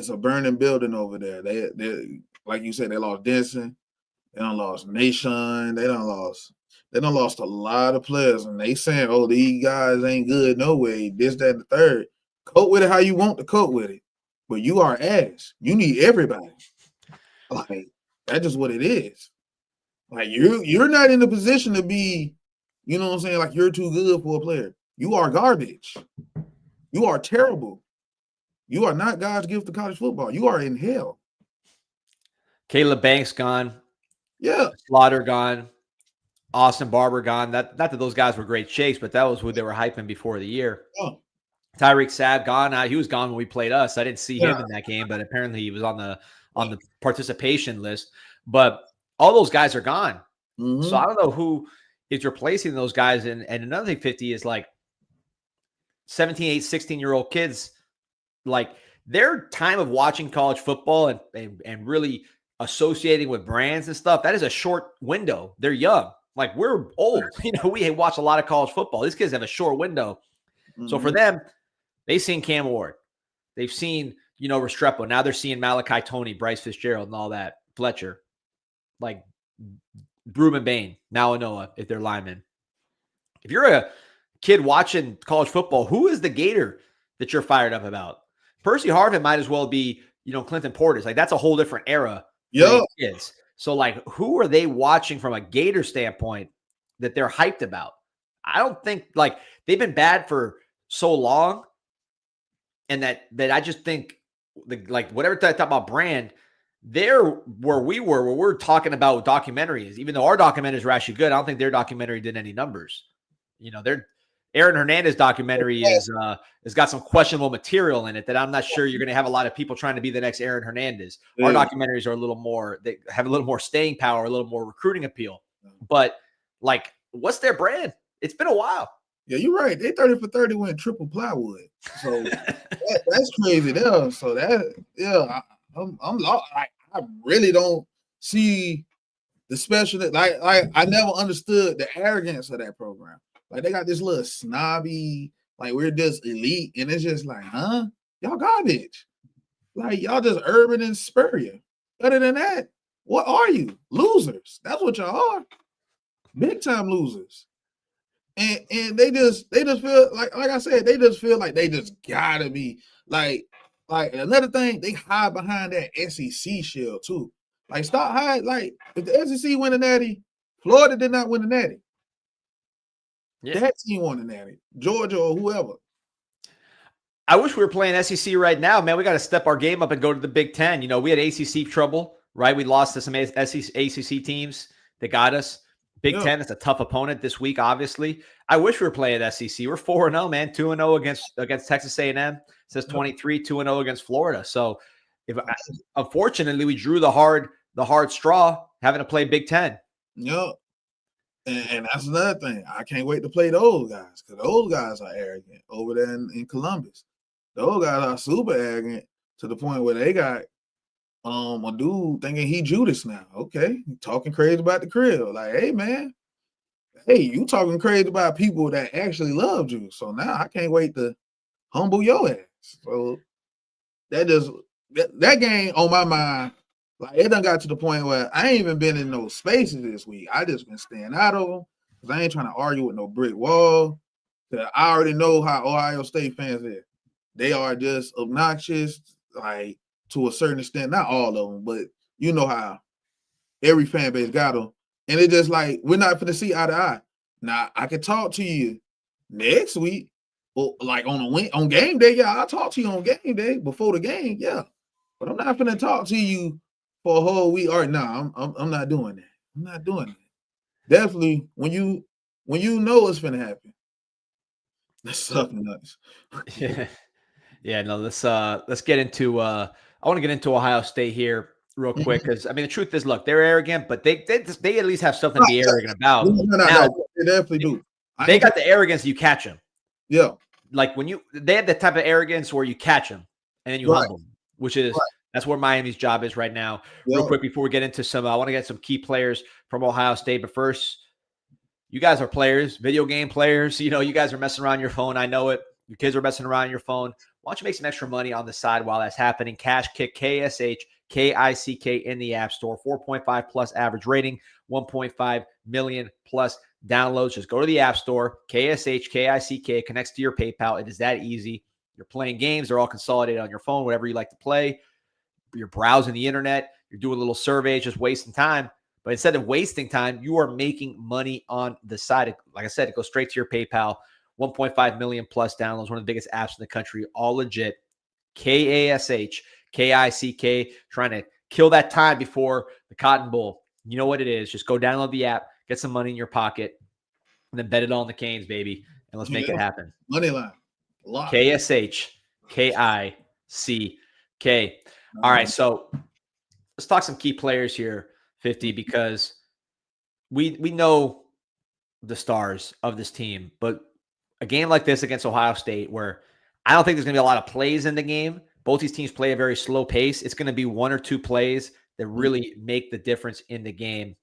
Speaker 2: a burning building over there. They like you said, they lost Denson, they done lost Nation, they done lost a lot of players, and they saying, oh, these guys ain't good no way, this, that, and the third. Cope with it how you want to cope with it, but you are ass. You need everybody. Like that's just what it is. Like you're not in the position to be, you know what I'm saying, like you're too good for a player. You are garbage. You are terrible. You are not God's gift to college football. You are in hell.
Speaker 1: Caleb Banks gone.
Speaker 2: Yeah.
Speaker 1: Slaughter gone. Austin Barber gone. Not that those guys were great shakes, but that was who they were hyping before the year.
Speaker 2: Oh.
Speaker 1: Tyreek Sabb gone. He was gone when we played us. I didn't see him in that game, but apparently he was on the participation list. But all those guys are gone. Mm-hmm. So I don't know who is replacing those guys. And another thing, 50 is like 17, 8, 16-year-old kids, like their time of watching college football and really associating with brands and stuff, that is a short window. They're young. Like we're old. You know, we watch a lot of college football. These kids have a short window. Mm-hmm. So for them, they've seen Cam Ward. They've seen, Restrepo. Now they're seeing Malachi Toney, Bryce Fitzgerald, and all that. Fletcher. Like Ruben Bain, Malinois, if they're linemen. If you're a kid watching college football, who is the Gator that you're fired up about? Percy Harvin might as well be, Clinton Portis. Like that's a whole different era for kids. So like, who are they watching from a Gator standpoint that they're hyped about? I don't think like they've been bad for so long, and that I just think whatever I talk about brand, they're where we're talking about documentaries. Even though our documentaries were actually good, I don't think their documentary did any numbers. Their Aaron Hernandez documentary has got some questionable material in it that I'm not sure you're going to have a lot of people trying to be the next Aaron Hernandez. Our documentaries are a little more, they have a little more staying power, a little more recruiting appeal. But like, what's their brand? It's been a while.
Speaker 2: Yeah, you're right. They 30 for 30 went triple plywood. So that's crazy there. So I'm lost. I really don't see the special. Like I never understood the arrogance of that program. Like they got this little snobby, like we're just elite, and it's just like, huh? Y'all garbage. Like y'all just urban and Spurrier. Other than that, what are you? Losers. That's what y'all are. Big time losers. And they just feel like I said, they just feel like they just gotta be like another thing, they hide behind that SEC shield too. Like, stop high. Like, if the SEC win a natty, Florida did not win a natty.
Speaker 1: Yeah.
Speaker 2: That team won a natty. Georgia or whoever.
Speaker 1: I wish we were playing SEC right now, man. We got to step our game up and go to the Big Ten. You know, we had ACC trouble, right? We lost to some ACC teams that got us. Big Ten is a tough opponent this week, obviously. I wish we were playing SEC. We're 4-0, man. 2-0 against Texas A&M. It says 23, 2-0 against Florida. So, unfortunately, we drew the hard straw having to play Big Ten.
Speaker 2: Yep. And that's another thing. I can't wait to play those guys because those guys are arrogant over there in Columbus. Those guys are super arrogant to the point where they got a dude thinking he Judas now. Okay, talking crazy about the crib. Like, hey man, hey, you talking crazy about people that actually loved you. So now I can't wait to humble your ass. So that game on my mind, like it done got to the point where I ain't even been in those spaces this week. I just been staying out of them because I ain't trying to argue with no brick wall. I already know how Ohio State fans are. They are just obnoxious, like to a certain extent. Not all of them, but you know how every fan base got them. And it's just like, we're not going to see eye to eye. Now, I can talk to you next week, or like on game day. Yeah, I'll talk to you on game day before the game. Yeah. But I'm not going to talk to you for a whole week. All right, no, I'm not doing that. I'm not doing that. Definitely when you know it's going to happen. That's something nuts.
Speaker 1: Yeah, no, let's get into I want to get into Ohio State here real quick because I mean the truth is, look, they're arrogant, but they at least have something to be arrogant about.
Speaker 2: No, they definitely do.
Speaker 1: They got the arrogance, you catch them.
Speaker 2: Yeah.
Speaker 1: Like they have the type of arrogance where you catch them and then you humble them, which is that's where Miami's job is right now. Real quick before we get into some, I want to get some key players from Ohio State, but first, you guys are players, video game players. You know, you guys are messing around your phone. I know it. Your kids are messing around your phone. Why don't you make some extra money on the side while that's happening? KashKick, KashKick in the App Store. 4.5 plus average rating, 1.5 million plus downloads. Just go to the App Store. KashKick connects to your PayPal. It is that easy. You're playing games. They're all consolidated on your phone, whatever you like to play. You're browsing the internet. You're doing little surveys, just wasting time. But instead of wasting time, you are making money on the side. Like I said, it goes straight to your PayPal. 1.5 million plus downloads, one of the biggest apps in the country, all legit. KashKick, trying to kill that time before the Cotton Bowl. You know what it is. Just go download the app, get some money in your pocket, and then bet it on the Canes, baby. And let's make it happen.
Speaker 2: Money line.
Speaker 1: KashKick. All right, so let's talk some key players here, 50, because we know the stars of this team, but a game like this against Ohio State, where I don't think there's going to be a lot of plays in the game. Both these teams play a very slow pace. It's going to be one or two plays that really make the difference in the game.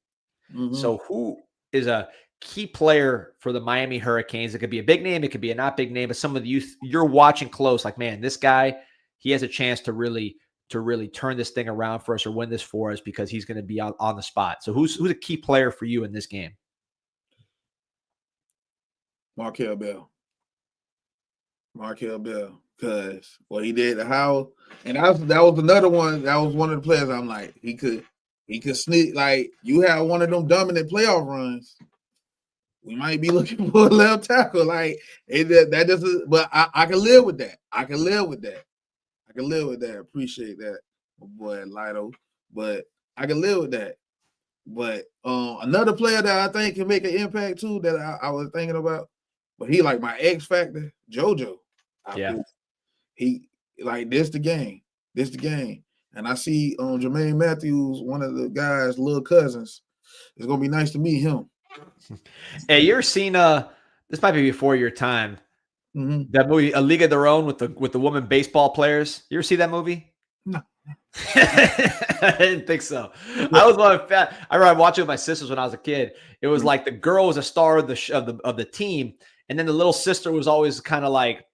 Speaker 1: Mm-hmm. So who is a key player for the Miami Hurricanes? It could be a big name. It could be a not big name, but some of the youth you're watching close, like, man, this guy, he has a chance to really turn this thing around for us or win this for us because he's going to be on the spot. So who's a key player for you in this game?
Speaker 2: Markel Bell, because what he did to Howell, and that was another one. That was one of the players. I'm like, he could sneak. Like, you have one of them dominant playoff runs, we might be looking for a left tackle. Like, that doesn't. But I can live with that. I can live with that. Appreciate that, boy, Lido. But I can live with that. But another player that I think can make an impact too, that I was thinking about. But he like my X factor, JoJo. He like this the game. And I see Jermaine Matthews, one of the guys' little cousins. It's gonna be nice to meet him.
Speaker 1: Hey, you ever seen this might be before your time. Mm-hmm. That movie, A League of Their Own, with the woman baseball players. You ever see that movie?
Speaker 2: No.
Speaker 1: I didn't think so. I was one of I remember watching with my sisters when I was a kid. It was like the girl was a star of the team, and then the little sister was always kind of like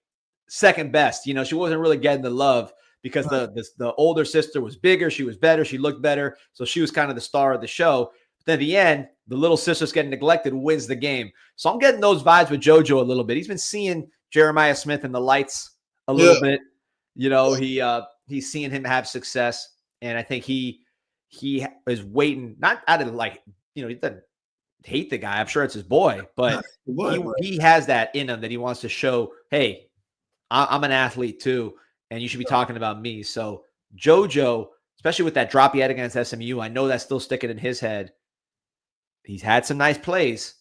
Speaker 1: second best. You know, she wasn't really getting the love because the older sister was bigger, she was better, she looked better, so she was kind of the star of the show. But then at the end, the little sister's getting neglected, wins the game. So I'm getting those vibes with JoJo a little bit. He's been seeing Jeremiah Smith in the lights a little bit. You know, he's seeing him have success, and I think he he is waiting, not out of like, he doesn't hate the guy. I'm sure it's his boy, but he has that in him that he wants to show, hey, I'm an athlete too, and you should be talking about me. So JoJo, especially with that drop he had against SMU, I know that's still sticking in his head. He's had some nice plays.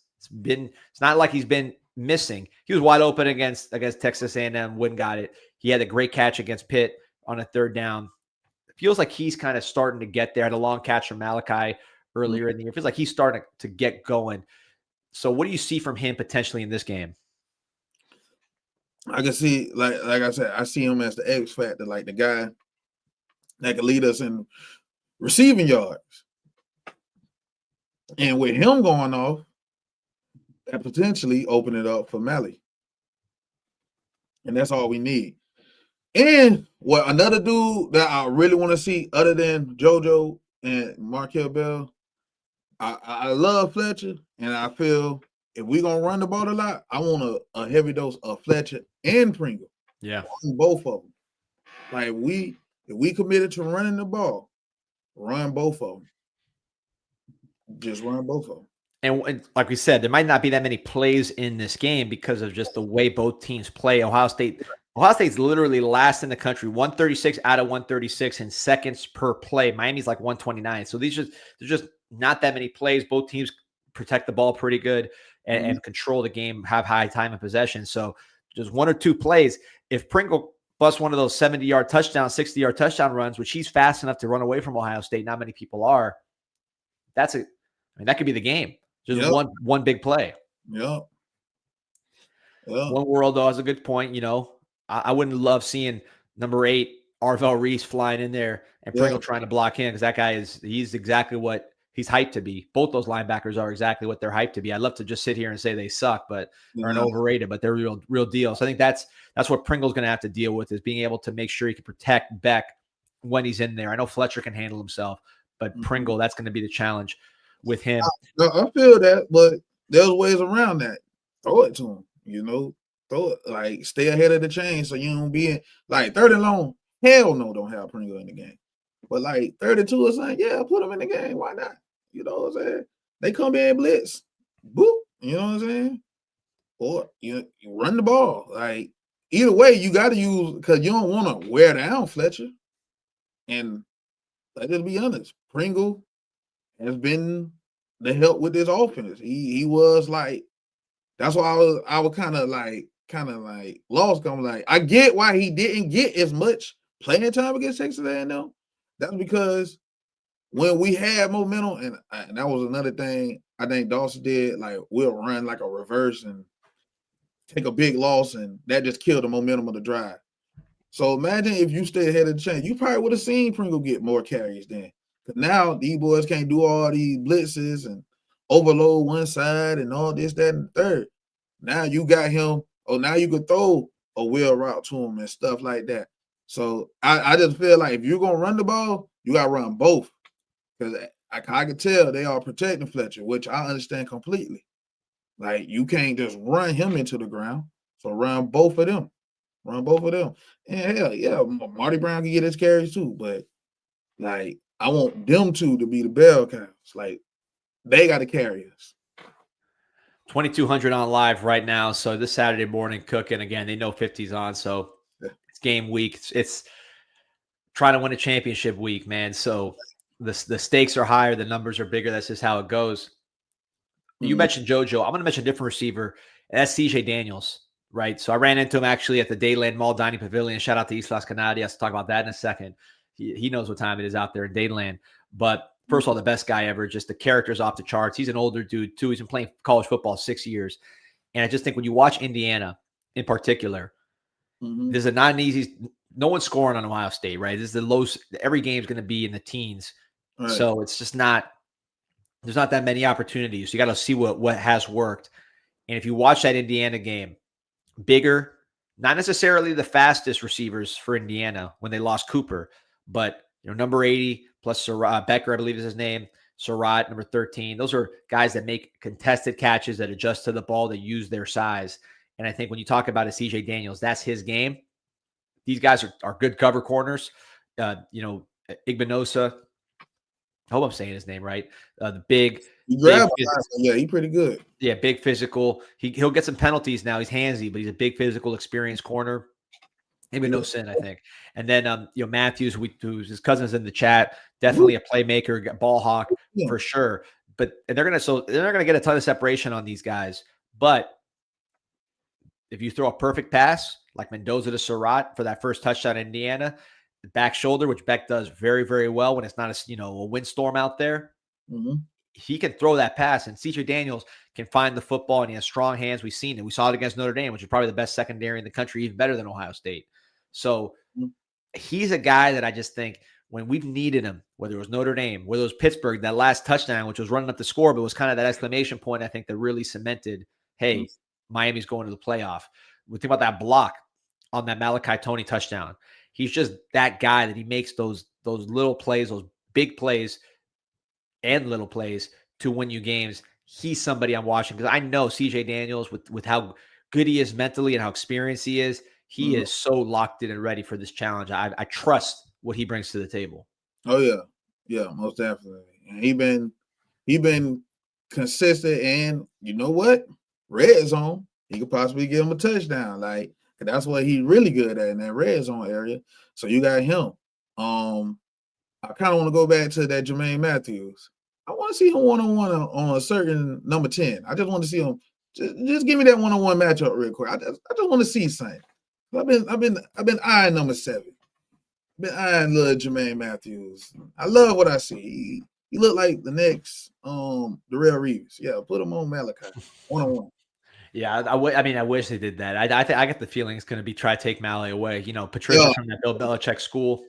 Speaker 1: It's not like he's been missing. He was wide open against Texas A&M, wouldn't got it. He had a great catch against Pitt on a third down. It feels like he's kind of starting to get there. Had a long catch from Malachi earlier in the year. It feels like he's starting to get going. So what do you see from him potentially in this game?
Speaker 2: I can see, like I said, I see him as the X factor, like the guy that can lead us in receiving yards. And with him going off, that potentially open it up for Mally. And that's all we need. And what another dude that I really want to see other than JoJo and Markel Bell, I love Fletcher, and I feel if we're going to run the ball a lot, I want a heavy dose of Fletcher and Pringle.
Speaker 1: Yeah.
Speaker 2: Both of them. Like if we committed to running the ball, run both of them. Just run both of them.
Speaker 1: And like we said, there might not be that many plays in this game because of just the way both teams play. Ohio State's literally last in the country, 136 out of 136 in seconds per play. Miami's like 129. So there's just not that many plays. Both teams protect the ball pretty good and control the game, have high time of possession. So just one or two plays. If Pringle busts one of those 70-yard touchdown, 60-yard touchdown runs, which he's fast enough to run away from Ohio State, not many people are, that could be the game. Just one big play.
Speaker 2: Yeah.
Speaker 1: One World, though, has a good point. I wouldn't love seeing number 8, Arvell Reese, flying in there and Pringle trying to block him, because that guy he's exactly what he's hyped to be. Both those linebackers are exactly what they're hyped to be. I'd love to just sit here and say they suck, but are overrated, but they're real deal. So I think that's what Pringle's going to have to deal with, is being able to make sure he can protect Beck when he's in there. I know Fletcher can handle himself, but Pringle, that's going to be the challenge with him.
Speaker 2: I feel that, but there's ways around that. Throw it to him, throw it, like stay ahead of the chain so you don't be in like 3rd and long. Hell no, don't have Pringle in the game. But like 32 or something, yeah, put him in the game. Why not? You know what I'm saying? They come in blitz, boop. You know what I'm saying? Or you run the ball. Like either way, you got to use, because you don't want to wear down Fletcher. And let's just be honest, Pringle has been the help with this offense. He was like, that's why I was kind of like lost. I'm like, I get why he didn't get as much playing time against Texas A&M. That's because when we had momentum, and that was another thing I think Dawson did, like we'll run like a reverse and take a big loss, and that just killed the momentum of the drive. So imagine if you stay ahead of the chain, you probably would have seen Pringle get more carries then. Because now these boys can't do all these blitzes and overload one side and all this, that, and the third. Now you got him, now you could throw a wheel route to him and stuff like that. So I just feel like if you're going to run the ball, you got to run both. Because I could tell they are protecting Fletcher, which I understand completely. Like, you can't just run him into the ground. So run both of them. And hell, yeah, Marty Brown can get his carries too. But, like, I want them two to be the bell cows. Like, they got to carry us.
Speaker 1: 2,200 on live right now. So this Saturday morning cooking. Again, they know 50's on. So it's game week. It's trying to win a championship week, man. So the stakes are higher. The numbers are bigger. That's just how it goes. You mentioned JoJo. I'm going to mention a different receiver. And that's CJ Daniels, right? So I ran into him actually at the Dayland Mall Dining Pavilion. Shout out to East Las Canadias. I'll talk about that in a second. He knows what time it is out there in Dayland. But first of all, the best guy ever. Just the character's off the charts. He's an older dude, too. He's been playing college football 6 years. And I just think when you watch Indiana in particular, there's not an easy – no one's scoring on Ohio State, right? This is the lowest – every game's going to be in the teens. Right. So it's just not – there's not that many opportunities. You got to see what has worked. And if you watch that Indiana game, bigger, not necessarily the fastest receivers for Indiana when they lost Cooper, but number 80 plus Becker, I believe is his name, Surratt, number 13. Those are guys that make contested catches, that adjust to the ball, that use their size. And I think when you talk about a CJ Daniels, that's his game. These guys are good cover corners. Igbinosa, I hope I'm saying his name right. The big,
Speaker 2: He
Speaker 1: big,
Speaker 2: grabbed yeah, he pretty good.
Speaker 1: yeah, big physical. He'll get some penalties now. He's handsy, but he's a big physical, experienced corner. Maybe no sin, I think. And then Matthews, who's his cousin's in the chat, definitely a playmaker, ball hawk for sure. But they're not gonna get a ton of separation on these guys. But if you throw a perfect pass like Mendoza to Surratt for that first touchdown in Indiana, the back shoulder, which Beck does very, very well when it's not a windstorm out there. He can throw that pass, and CJ Daniels can find the football, and he has strong hands. We've seen it. We saw it against Notre Dame, which is probably the best secondary in the country, even better than Ohio State. So he's a guy that I just think when we've needed him, whether it was Notre Dame, whether it was Pittsburgh, that last touchdown, which was running up the score, but was kind of that exclamation point, I think, that really cemented, hey, Miami's going to the playoff. We think about that block on that Malachi Toney touchdown. He's just that guy that he makes those little plays, those big plays and little plays to win you games. He's somebody I'm watching because I know CJ Daniels with how good he is mentally and how experienced he is. He is so locked in and ready for this challenge. I trust what he brings to the table.
Speaker 2: Oh yeah, most definitely. And he been consistent, and you know what? Red zone, he could possibly give him a touchdown. Like that's what he's really good at in that red zone area. So you got him. I kind of want to go back to that Jermaine Matthews. I want to see him one-on-one on a certain number 10. I just want to see him. Just give me that one-on-one matchup real quick. I just want to see something. I've been eyeing number 7. Been eyeing little Jermaine Matthews. I love what I see. He looked like the next Darrell Reeves. Yeah, put him on Malachi one-on-one.
Speaker 1: Yeah, I wish they did that. I get the feeling it's going to be try to take Mally away. Patricia's from that Bill Belichick school.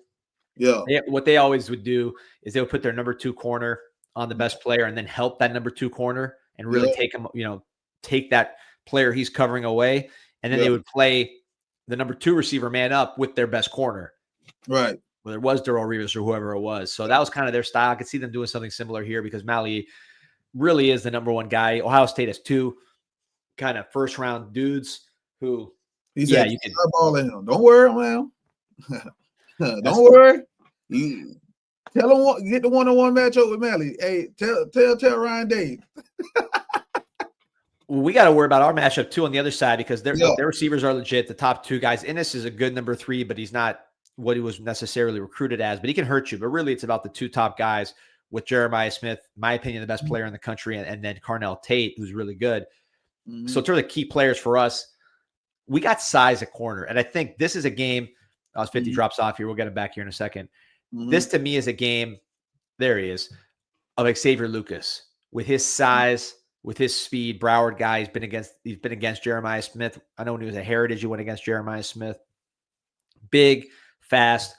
Speaker 2: Yeah.
Speaker 1: What they always would do is they would put their number 2 corner on the best player and then help that number 2 corner and really take him, take that player he's covering away. And then they would play the number 2 receiver man up with their best corner.
Speaker 2: Right.
Speaker 1: Whether it was Darrell Reeves or whoever it was. So that was kind of their style. I could see them doing something similar here because Mally really is the number 1 guy. Ohio State has 2 kind of first round dudes who
Speaker 2: you can ball in him. Don't worry, man. Don't worry. You tell him get the one-on-one matchup with Mally. Hey, tell Ryan Day.
Speaker 1: We got to worry about our matchup too on the other side because their receivers are legit. The top 2 guys. Innis is a good number 3, but he's not what he was necessarily recruited as. But he can hurt you. But really, it's about the 2 top guys with Jeremiah Smith, my opinion, the best player in the country, and then Carnell Tate, who's really good. So in terms of key players for us, we got size at corner. And I think this is a game. 50 drops off here. We'll get him back here in a second. This to me is a game. There he is, of Xavier Lucas with his size, with his speed. Broward guy. He's been against Jeremiah Smith. I know when he was at Heritage, he went against Jeremiah Smith. Big, fast.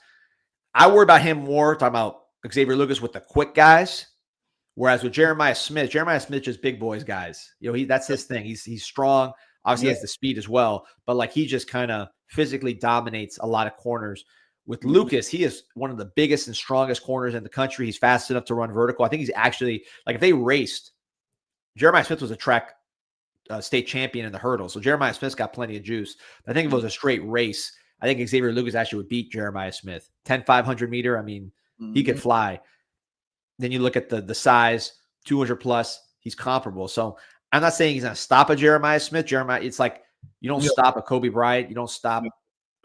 Speaker 1: I worry about him more. Talking about Xavier Lucas with the quick guys. Whereas with Jeremiah Smith just big boys guys. That's his thing. He's strong. Obviously, he has the speed as well. But like he just kind of physically dominates a lot of corners. With Lucas, he is one of the biggest and strongest corners in the country. He's fast enough to run vertical. I think he's actually, like if they raced, Jeremiah Smith was a track state champion in the hurdle. So Jeremiah Smith's got plenty of juice. But I think if it was a straight race, I think Xavier Lucas actually would beat Jeremiah Smith. 10, 500 meter. I mean, he could fly. Then you look at the size, 200 plus, he's comparable. So I'm not saying he's going to stop a Jeremiah Smith. It's like you don't stop a Kobe Bryant. You don't stop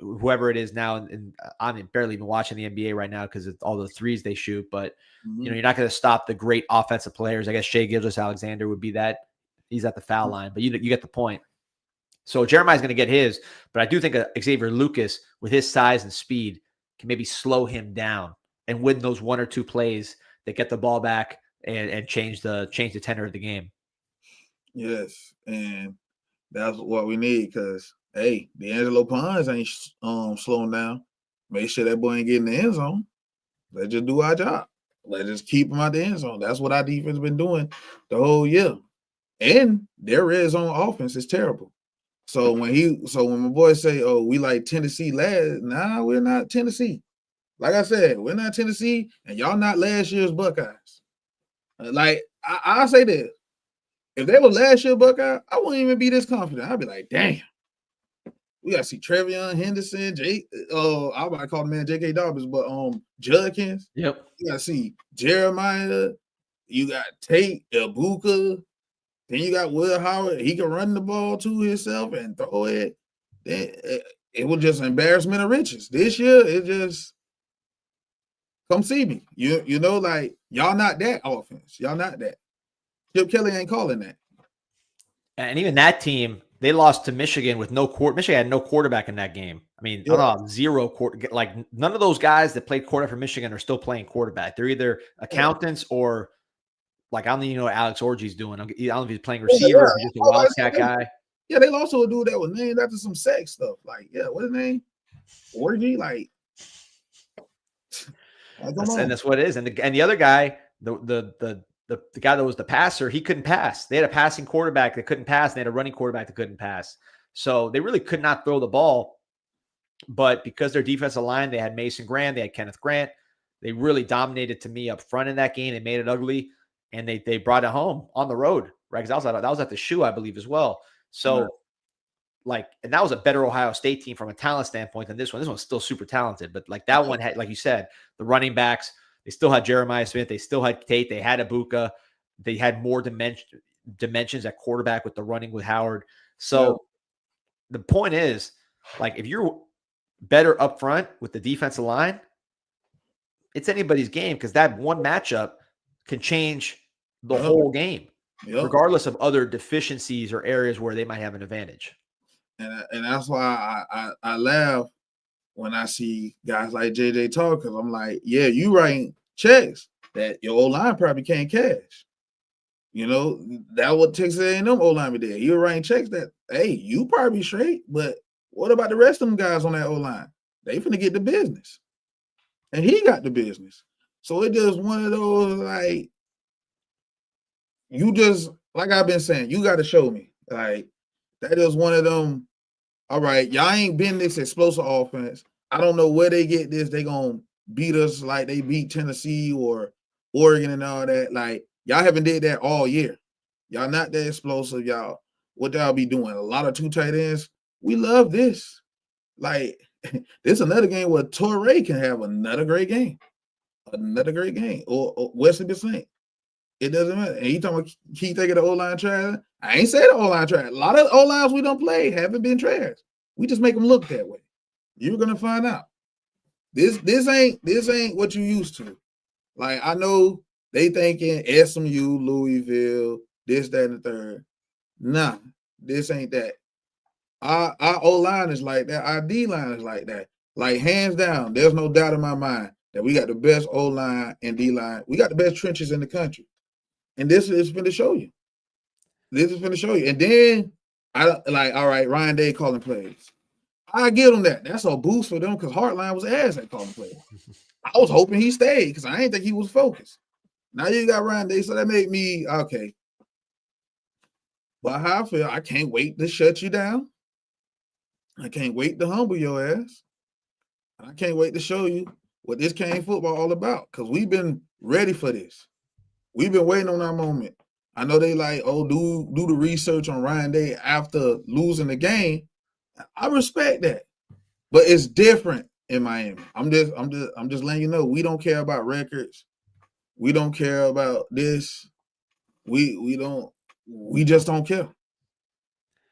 Speaker 1: whoever it is now. And I'm barely even watching the NBA right now because of all the threes they shoot. But, you're not going to stop the great offensive players. I guess Shea Gilgeous-Alexander would be that. He's at the foul line. But you get the point. So Jeremiah's going to get his. But I do think Xavier Lucas, with his size and speed, can maybe slow him down and win those 1 or 2 plays that get the ball back and change the tenor of the game.
Speaker 2: Yes, and that's what we need because, hey, D'Angelo Pons ain't slowing down. Make sure that boy ain't getting the end zone. Let's just do our job. Let's just keep him out the end zone. That's what our defense been doing the whole year. And their red zone offense is terrible. So when my boys say, oh, we like Tennessee last, nah, we're not Tennessee. Like I said, we're not Tennessee, and y'all not last year's Buckeyes. Like, I'll say this. If they were last year Buckeye, I wouldn't even be this confident. I'd be like, damn. We got to see Trevion Henderson, I might call the man J.K. Dobbins, but Judkins.
Speaker 1: Yep.
Speaker 2: You got to see Jeremiah. You got Tate, Ibuka. Then you got Will Howard. He can run the ball to himself and throw it. It was just embarrassment of riches. This year, it just come see me. You know, like y'all not that offense. Y'all not that. Chip Kelly ain't calling that.
Speaker 1: And even that team, they lost to Michigan with no quarterback. Michigan had no quarterback in that game. I mean, zero quarter. Like none of those guys that played quarterback for Michigan are still playing quarterback. They're either accountants or like I don't even know what Alex Orji's doing. I don't know if he's playing receiver or just a wildcat guy.
Speaker 2: Yeah, they lost to a dude that was named after some sex stuff. Like, what's his name? Orji, like.
Speaker 1: And that's what it is. And the other guy, the guy that was the passer, he couldn't pass. They had a passing quarterback that couldn't pass, and they had a running quarterback that couldn't pass. So they really could not throw the ball. But because their defensive line, they had Mason Graham, they had Kenneth Grant. They really dominated to me up front in that game. They made it ugly, and they brought it home on the road, right? Because that was at the Shoe, I believe, as well. So, and that was a better Ohio State team from a talent standpoint than this one. This one's still super talented, but like that one had, like you said, the running backs. They still had Jeremiah Smith. They still had Tate. They had Ibuka. They had more dimensions at quarterback with the running with Howard. So the point is, like, if you're better up front with the defensive line, it's anybody's game because that one matchup can change the whole game, regardless of other deficiencies or areas where they might have an advantage.
Speaker 2: And that's why I laugh when I see guys like JJ talk, because I'm like, yeah, you writing checks that your O-line probably can't cash. You know, that what Texas A&M O-line did. You're writing checks that, hey, you probably straight, but what about the rest of them guys on that O-line? They finna get the business. And he got the business. So it just one of those, like, you just, like I've been saying, you got to show me. Like, that is one of them, all right, y'all ain't been this explosive offense. I don't know where they get this. They going to beat us like they beat Tennessee or Oregon and all that. Like, y'all haven't did that all year. Y'all not that explosive, y'all. What y'all be doing? A lot of two tight ends. We love this. Like, this is another game where Torrey can have another great game. Another great game. Or Wesley Bissant. It doesn't matter. And you talking about keep taking the O-line trash? I ain't say the O-line trash. A lot of O-lines we don't play haven't been trash. We just make them look that way. You're gonna find out. This ain't what you used to. Like, I know they thinking SMU, Louisville, this, that, and the third. Nah, this ain't that. Our O-line is like that. Our D-line is like that. Like, hands down, there's no doubt in my mind that we got the best O-line and D-line. We got the best trenches in the country. And this is going to show you. This is going to show you. And then, all right, Ryan Day calling plays. I give them that. That's a boost for them because Hartline was ass at calling plays. I was hoping he stayed because I didn't think he was focused. Now you got Ryan Day, so that made me, okay. But how I feel, I can't wait to shut you down. I can't wait to humble your ass. I can't wait to show you what this Cane football all about because we've been ready for this. We've been waiting on our moment. I know they like, do the research on Ryan Day after losing the game. I respect that, but it's different in Miami. I'm just letting you know we don't care about records. We don't care about this. We just don't care.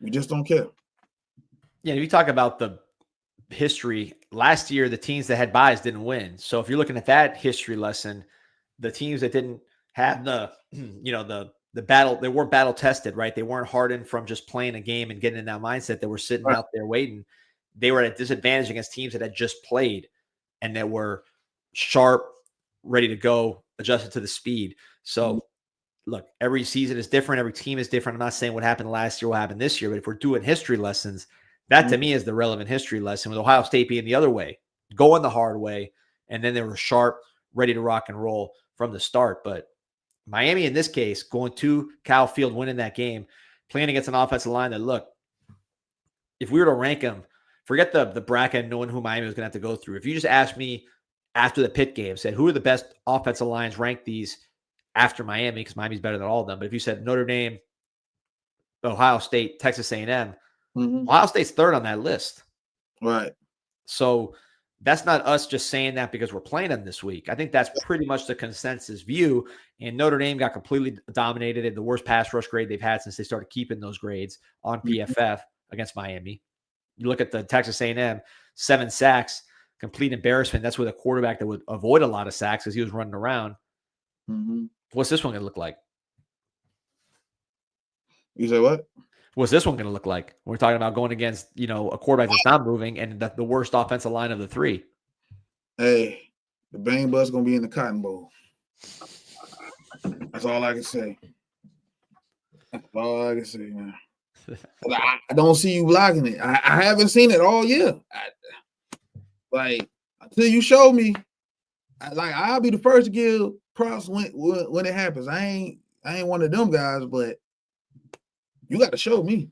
Speaker 2: We just don't care.
Speaker 1: Yeah, you talk about the history. Last year, the teams that had buys didn't win. So if you're looking at that history lesson, the teams that didn't have the battle, they weren't battle tested, right? They weren't hardened from just playing a game and getting in that mindset. They were sitting out there waiting. They were at a disadvantage against teams that had just played and that were sharp, ready to go, adjusted to the speed. So look, every season is different. Every team is different. I'm not saying what happened last year will happen this year, but if we're doing history lessons, that to me is the relevant history lesson, with Ohio State being the other way, going the hard way. And then they were sharp, ready to rock and roll from the start. But Miami, in this case, going to Cal Field, winning that game, playing against an offensive line that, look, if we were to rank them, forget the bracket, knowing who Miami was going to have to go through. If you just asked me after the Pitt game, said, who are the best offensive lines, rank these after Miami, because Miami's better than all of them. But if you said Notre Dame, Ohio State, Texas A&M, Ohio State's third on that list.
Speaker 2: Right.
Speaker 1: So that's not us just saying that because we're playing them this week. I think that's pretty much the consensus view. And Notre Dame got completely dominated in the worst pass rush grade they've had since they started keeping those grades on PFF against Miami. You look at the Texas A&M, 7 sacks, complete embarrassment. That's with a quarterback that would avoid a lot of sacks because he was running around. What's this one going to look like?
Speaker 2: You say what?
Speaker 1: What's this one going to look like? We're talking about going against, a quarterback that's not moving and the worst offensive line of the three.
Speaker 2: Hey, the Bang Bus going to be in the Cotton Bowl. That's all I can say. That's all I can say, man. I don't see you blocking it. I haven't seen it all year. Until you show me, I'll be the first to give props when it happens. I ain't one of them guys, but you got to show me.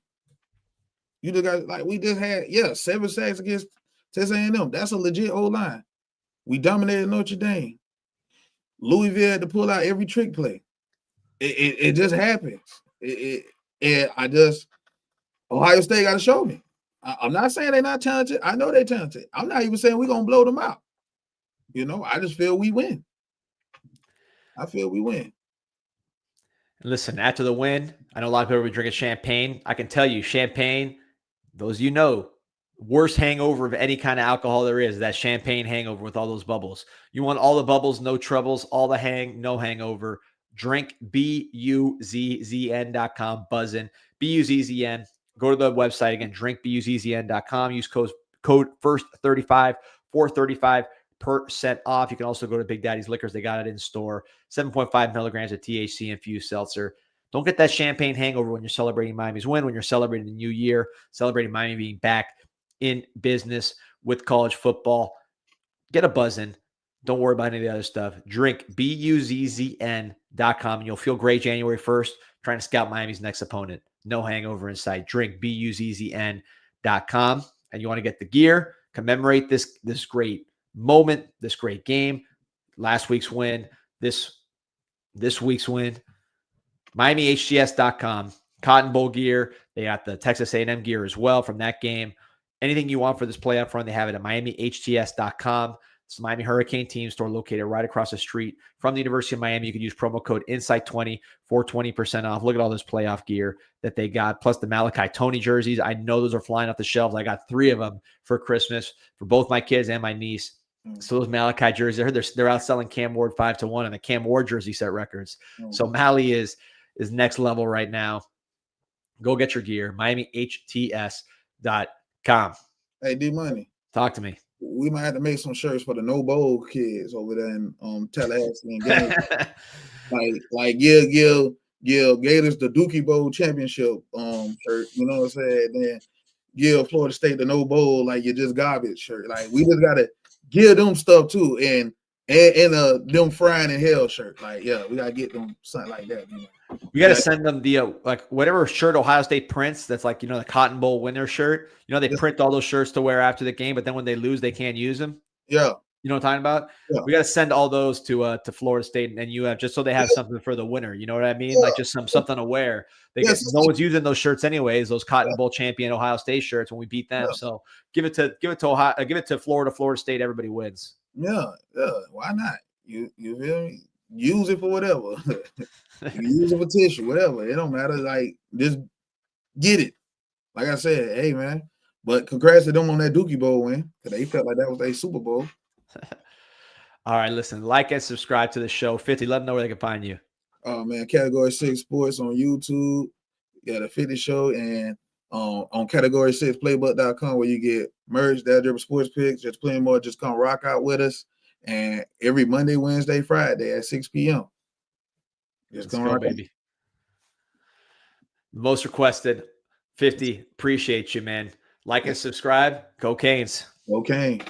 Speaker 2: You the guys we just had 7 sacks against Texas A&M. That's a legit whole line. We dominated Notre Dame. Louisville had to pull out every trick play. It just happens. Ohio State got to show me. I'm not saying they're not talented. I know they're talented. I'm not even saying we're going to blow them out. I just feel we win. I feel we win.
Speaker 1: Listen, after the win, I know a lot of people will be drinking champagne. I can tell you, champagne, those worst hangover of any kind of alcohol there is, that champagne hangover with all those bubbles. You want all the bubbles, no troubles, all the hang, no hangover. Drink BUZZN.com, BUZZN, BUZZN. Go to the website again, drinkBUZZN.com. Use code FIRST35 for 35% off. You can also go to Big Daddy's Liquors. They got it in store. 7.5 milligrams of THC infused seltzer. Don't get that champagne hangover when you're celebrating Miami's win, when you're celebrating the new year, celebrating Miami being back in business with college football. Get a BUZZN. Don't worry about any of the other stuff. Drink BUZZN.com, and you'll feel great January 1st trying to scout Miami's next opponent. No hangover in sight. Drink BUZZN.com, and you want to get the gear, commemorate this great moment, this great game, last week's win, this week's win. MiamiHTS.com, Cotton Bowl gear. They got the Texas A&M gear as well from that game. Anything you want for this playoff run, they have it at MiamiHTS.com. It's the Miami Hurricane team store located right across the street from the University of Miami. You can use promo code INSIGHT20 for 20% off. Look at all this playoff gear that they got, plus the Malachi Tony jerseys. I know those are flying off the shelves. I got 3 of them for Christmas for both my kids and my niece. So those Malachi jerseys, I heard they're outselling Cam Ward 5-1 on the Cam Ward jersey set records. So Mally is next level right now. Go get your gear. MiamiHTS.com.
Speaker 2: Hey, D-Money.
Speaker 1: Talk to me.
Speaker 2: We might have to make some shirts for the No Bowl kids over there in Tallahassee and Gaines. give Gators the Dookie Bowl championship shirt. You know what I'm saying? Then give Florida State the No Bowl you just garbage shirt. We just gotta give them stuff too, and them frying in hell shirt. We gotta get them something like that.
Speaker 1: We got to send them the whatever shirt Ohio State prints. That's the Cotton Bowl winner shirt. They print all those shirts to wear after the game, but then when they lose, they can't use them.
Speaker 2: Yeah,
Speaker 1: you know what I'm talking about.
Speaker 2: Yeah.
Speaker 1: We got to send all those to Florida State and UF just so they have something for the winner. You know what I mean? Just something to wear. No one's using those shirts anyways. Those Cotton Bowl champion Ohio State shirts when we beat them. Yeah. So give it to Ohio, give it to Florida State. Everybody wins.
Speaker 2: Yeah. Why not? You feel me? Use it for whatever. Use it for tissue, whatever. It don't matter. Just get it. Like I said, hey man. But congrats to them on that Dookie Bowl win, because they felt like that was their Super Bowl.
Speaker 1: All right, listen, like and subscribe to the show. 50, let them know where they can find you.
Speaker 2: Oh man, Category 6 Sports on YouTube. You got a 50 show, and on Category 6 Playbook.com, where you get merch, Dad Dribble Sports Picks, just plenty more. Just come rock out with us. And every Monday, Wednesday, Friday at 6 p.m. Just come rock,
Speaker 1: baby. Most requested, 50. Appreciate you, man. Like and subscribe. Go Canes.
Speaker 2: Go Canes.